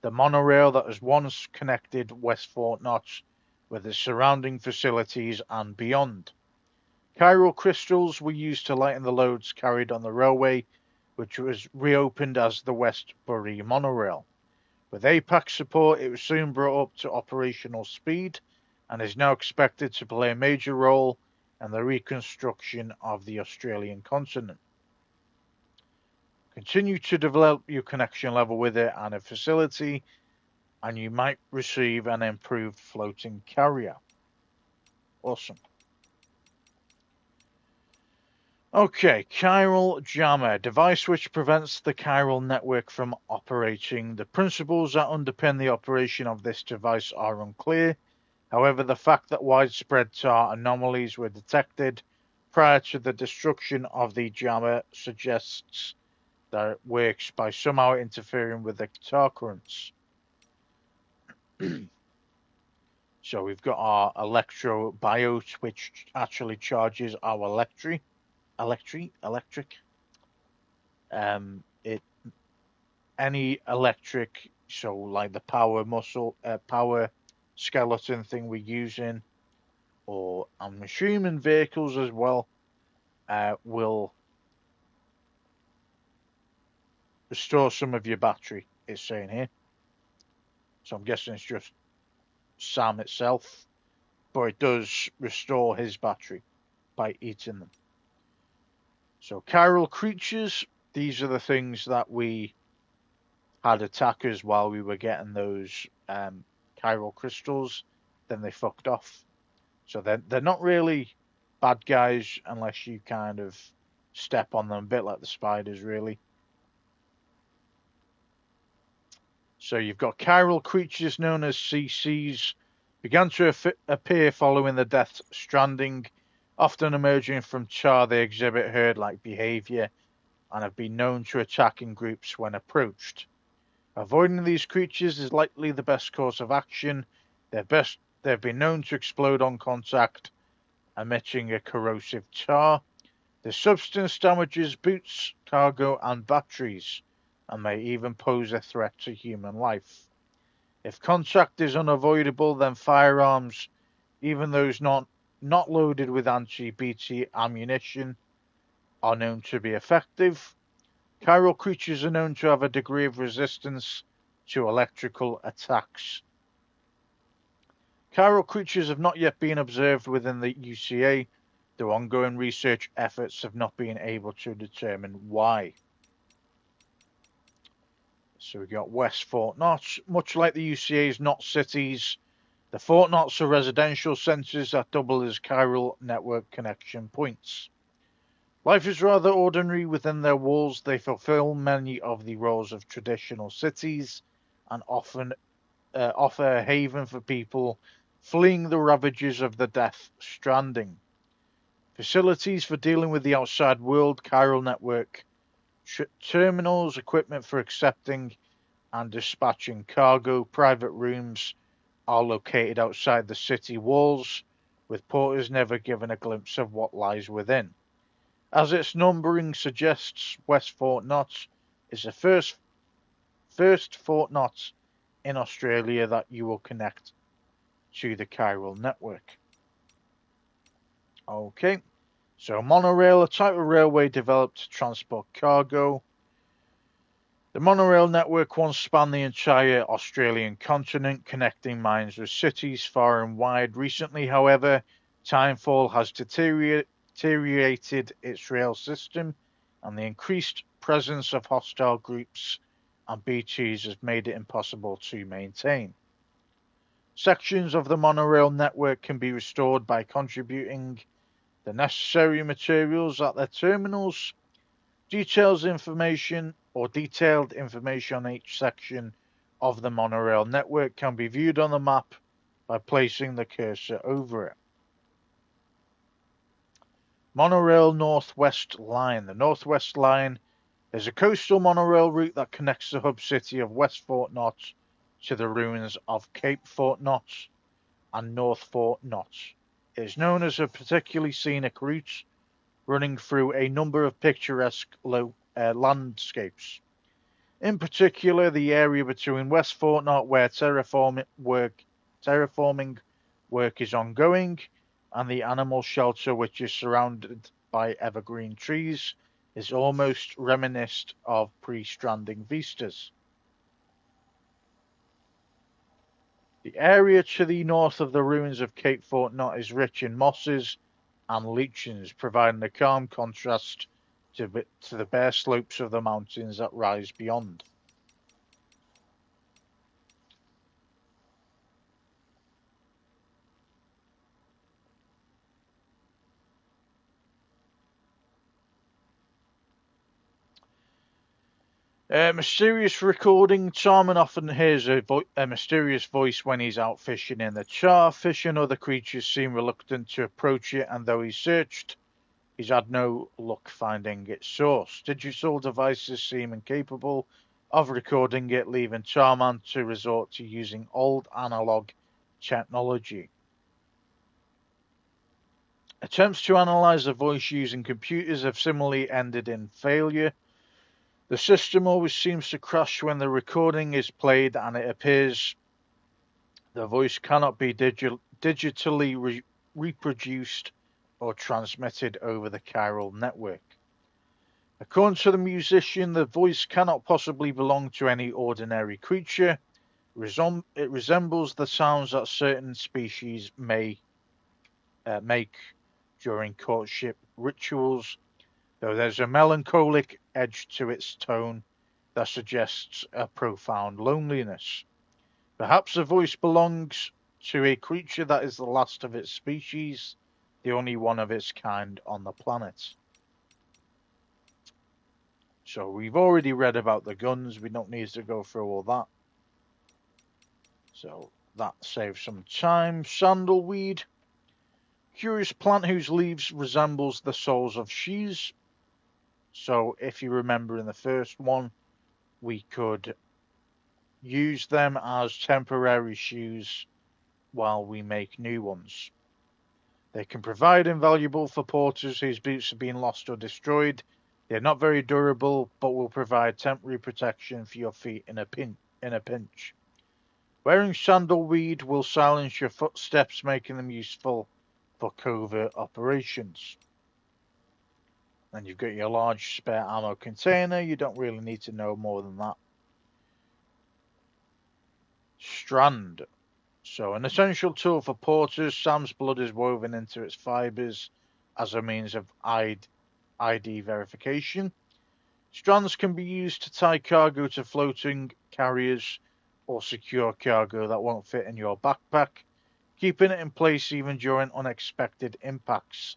the monorail that has once connected West Fort Knox with the surrounding facilities and beyond. Chiral crystals were used to lighten the loads carried on the railway, which was reopened as the Westbury monorail. With APAC support, it was soon brought up to operational speed and is now expected to play a major role in the reconstruction of the Australian continent. Continue to develop your connection level with it and a facility, and you might receive an improved floating carrier. Awesome. Okay, chiral jammer, device which prevents the chiral network from operating. The principles that underpin the operation of this device are unclear. However, the fact that widespread tar anomalies were detected prior to the destruction of the jammer suggests that it works by somehow interfering with the tar currents. So we've got our electrobiota, which actually charges our electric. Any electric, so like the power skeleton thing we're using, or I'm assuming vehicles as well, will restore some of your battery. It's saying here, so I'm guessing it's just Sam itself, but it does restore his battery by eating them. So chiral creatures, these are the things that we had attack us while we were getting those chiral crystals, then they fucked off. So they're not really bad guys unless you kind of step on them, a bit like the spiders, really. So you've got chiral creatures known as CCs began to appear following the death Stranding, often emerging from char. They exhibit herd-like behavior and have been known to attack in groups when approached. Avoiding these creatures is likely the best course of action. They've been known to explode on contact, emitting a corrosive char. The substance damages boots, cargo, and batteries, and may even pose a threat to human life. If contact is unavoidable, then firearms, even those not loaded with anti-BT ammunition, are known to be effective. Chiral creatures are known to have a degree of resistance to electrical attacks. Chiral creatures have not yet been observed within the UCA, though ongoing research efforts have not been able to determine why. So we got West Fort Knox. Much like the UCA's Knot cities, the Fort Knots are residential centres that double as chiral network connection points. Life is rather ordinary within their walls. They fulfill many of the roles of traditional cities and often offer a haven for people fleeing the ravages of the Death Stranding. Facilities for dealing with the outside world, chiral network, terminals, equipment for accepting and dispatching cargo, private rooms are located outside the city walls, with porters never given a glimpse of what lies within. As its numbering suggests, West Fort Knox is the first Fort Knox in Australia that you will connect to the chiral network. Okay, so monorail, a type of railway developed to transport cargo. The monorail network once spanned the entire Australian continent, connecting mines with cities far and wide. Recently, however, timefall has deteriorated its rail system, and the increased presence of hostile groups and BTs has made it impossible to maintain. Sections of the monorail network can be restored by contributing the necessary materials at their terminals. Detailed information on each section of the monorail network can be viewed on the map by placing the cursor over it. Monorail Northwest Line. The Northwest Line is a coastal monorail route that connects the hub city of West Fort Knox to the ruins of Cape Fort Knox and North Fort Knox. It is known as a particularly scenic route, running through a number of picturesque landscapes. In particular, the area between West Fort Knox, where terraforming work is ongoing, and the animal shelter, which is surrounded by evergreen trees, is almost reminiscent of pre-Stranding vistas. The area to the north of the ruins of Cape Fort Knox is rich in mosses and lichens, providing a calm contrast to the bare slopes of the mountains that rise beyond. Mysterious recording. Charman often hears a mysterious voice when he's out fishing in the char. Fish and other creatures seem reluctant to approach it, and though he's searched, he's had no luck finding its source. Digital devices seem incapable of recording it, leaving Charman to resort to using old analog technology. Attempts to analyze the voice using computers have similarly ended in failure. The system always seems to crash when the recording is played, and it appears the voice cannot be digitally reproduced or transmitted over the chiral network. According to the musician, the voice cannot possibly belong to any ordinary creature. It resembles the sounds that certain species may make during courtship rituals, though there's a melancholic edge to its tone that suggests a profound loneliness. Perhaps the voice belongs to a creature that is the last of its species, the only one of its kind on the planet. So we've already read about the guns, we don't need to go through all that. So that saves some time. Sandalweed. Curious plant whose leaves resembles the soles of shoes. So if you remember in the first one, we could use them as temporary shoes while we make new ones. They can provide invaluable for porters whose boots have been lost or destroyed. They're not very durable, but will provide temporary protection for your feet in a pinch. Wearing sandalweed will silence your footsteps, making them useful for covert operations. And you've got your large spare ammo container. You don't really need to know more than that. Strand. So, an essential tool for porters, Sam's blood is woven into its fibers as a means of ID verification. Strands can be used to tie cargo to floating carriers or secure cargo that won't fit in your backpack, keeping it in place even during unexpected impacts.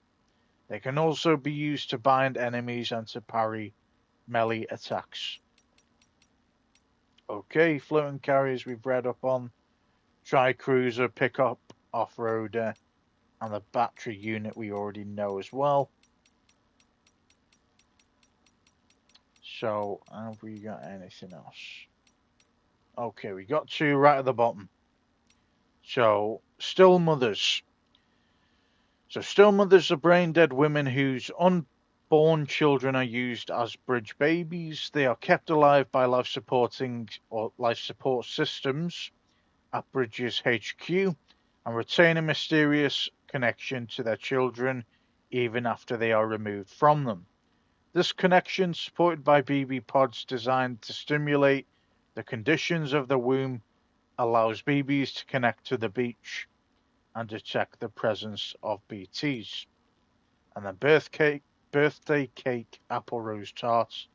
They can also be used to bind enemies and to parry melee attacks. Okay, floating carriers we've read up on. Tri-cruiser, pickup, off-roader, and the battery unit we already know as well. So, have we got anything else? Okay, we got two right at the bottom. So, still mothers. So, still mothers are brain-dead women whose unborn children are used as bridge babies. They are kept alive by life support systems at Bridges HQ and retain a mysterious connection to their children even after they are removed from them. This connection, supported by BB pods designed to stimulate the conditions of the womb, allows BBs to connect to the beach and detect the presence of BTs. And then birthday cake apple rose tarts.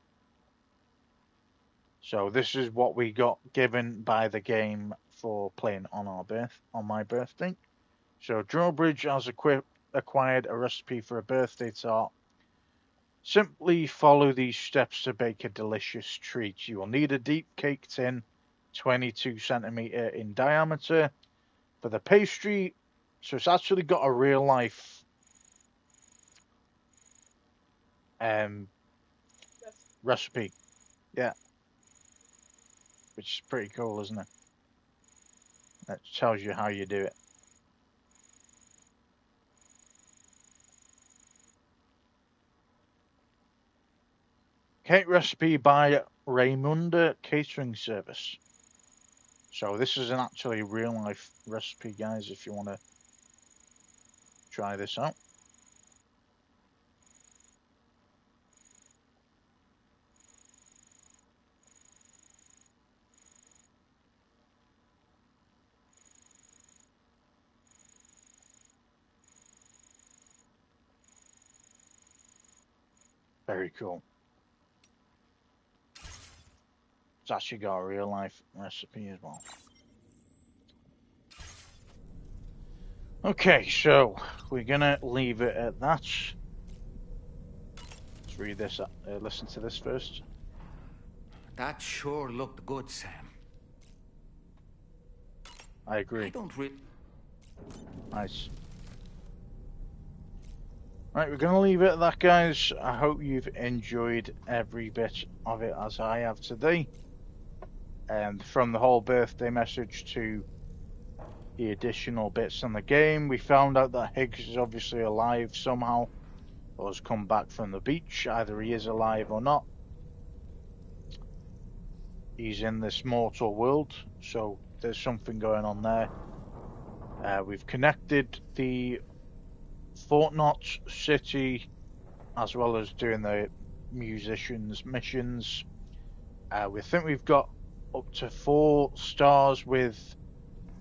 So this is what we got given by the game for playing on my birthday. So Drawbridge has acquired a recipe for a birthday tart. Simply follow these steps to bake a delicious treat. You will need a deep cake tin, 22 centimeter in diameter. For the pastry, so it's actually got a real life recipe. Yeah. Which is pretty cool, isn't it? That tells you how you do it. Cake recipe by Raymunda Catering Service. So this is an actually real life recipe, guys, if you want to try this out. Very cool. It's actually got a real life recipe as well. Okay, so we're gonna leave it at that. Let's read this. Listen to this first. That sure looked good, Sam. I agree. I don't really... Nice. Right, we're gonna leave it at that, guys. I hope you've enjoyed every bit of it as I have today. And from the whole birthday message to the additional bits in the game, we found out that Higgs is obviously alive somehow, or has come back from the beach. Either he is alive or not. He's in this mortal world, so there's something going on there. We've connected the Fort Knox city as well as doing the musicians missions. We think we've got up to 4 stars with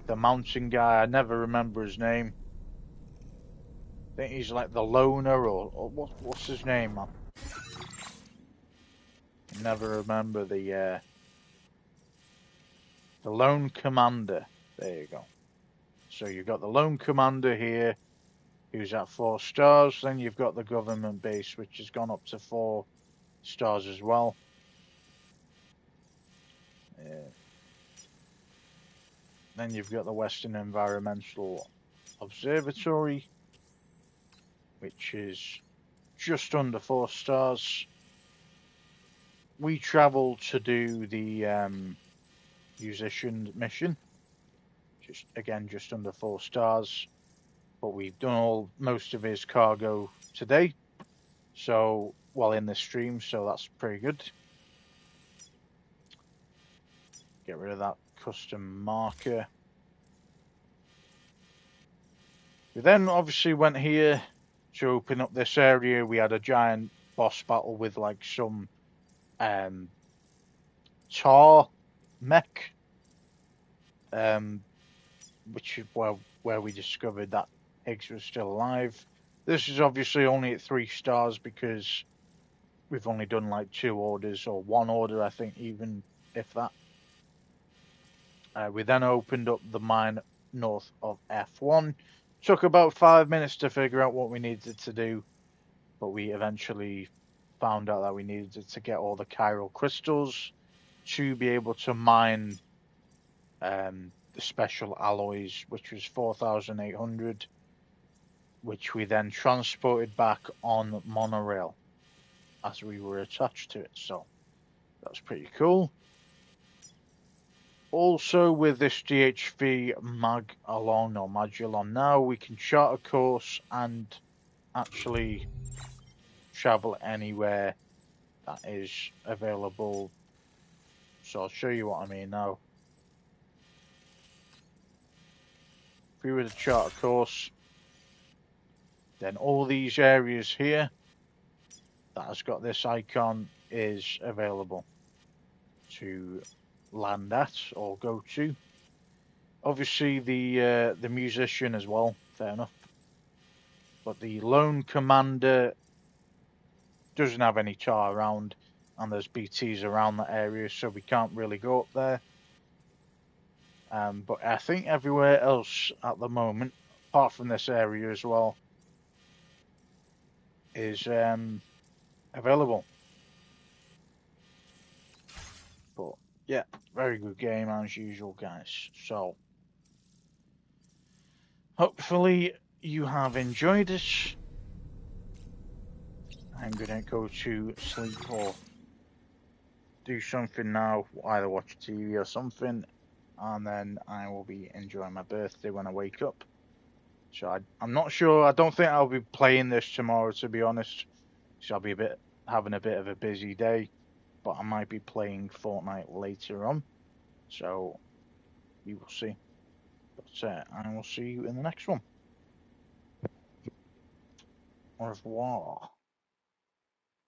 the mountain guy. I never remember his name. I think he's like the loner or what's his name, man? Never remember the The Lone Commander. There you go. So you've got the Lone Commander here, who's at 4 stars. Then you've got the government base, which has gone up to 4 stars as well. Then you've got the Western Environmental Observatory, which is just under 4 stars. We travelled to do the musician mission, just under 4 stars. But we've done most of his cargo today, so in this stream, so that's pretty good. Get rid of that custom marker. We then obviously went here to open up this area. We had a giant boss battle with like some tar mech, which is where we discovered that Higgs was still alive. This is obviously only at 3 stars because we've only done like 2 orders, or 1 order, I think, even if that. We then opened up the mine north of F1. Took about 5 minutes to figure out what we needed to do, but we eventually found out that we needed to get all the chiral crystals to be able to mine the special alloys, which was 4,800, which we then transported back on monorail as we were attached to it. So that's pretty cool. Also, with this DHV Magellan now, we can chart a course and actually travel anywhere that is available. So I'll show you what I mean now. If we were to chart a course, then all these areas here that has got this icon is available to land at or go to. Obviously the musician as well, fair enough. But the Lone Commander doesn't have any tar around, and there's BTs around that area, so we can't really go up there. But I think everywhere else at the moment, apart from this area as well, is available. But yeah, very good game as usual, guys. So hopefully you have enjoyed it. I'm gonna go to sleep or do something now, either watch TV or something, and then I will be enjoying my birthday when I wake up. So I'm not sure. I don't think I'll be playing this tomorrow, to be honest. So I'll be having a bit of a busy day, but I might be playing Fortnite later on. So we will see. But I will see you in the next one. Au revoir.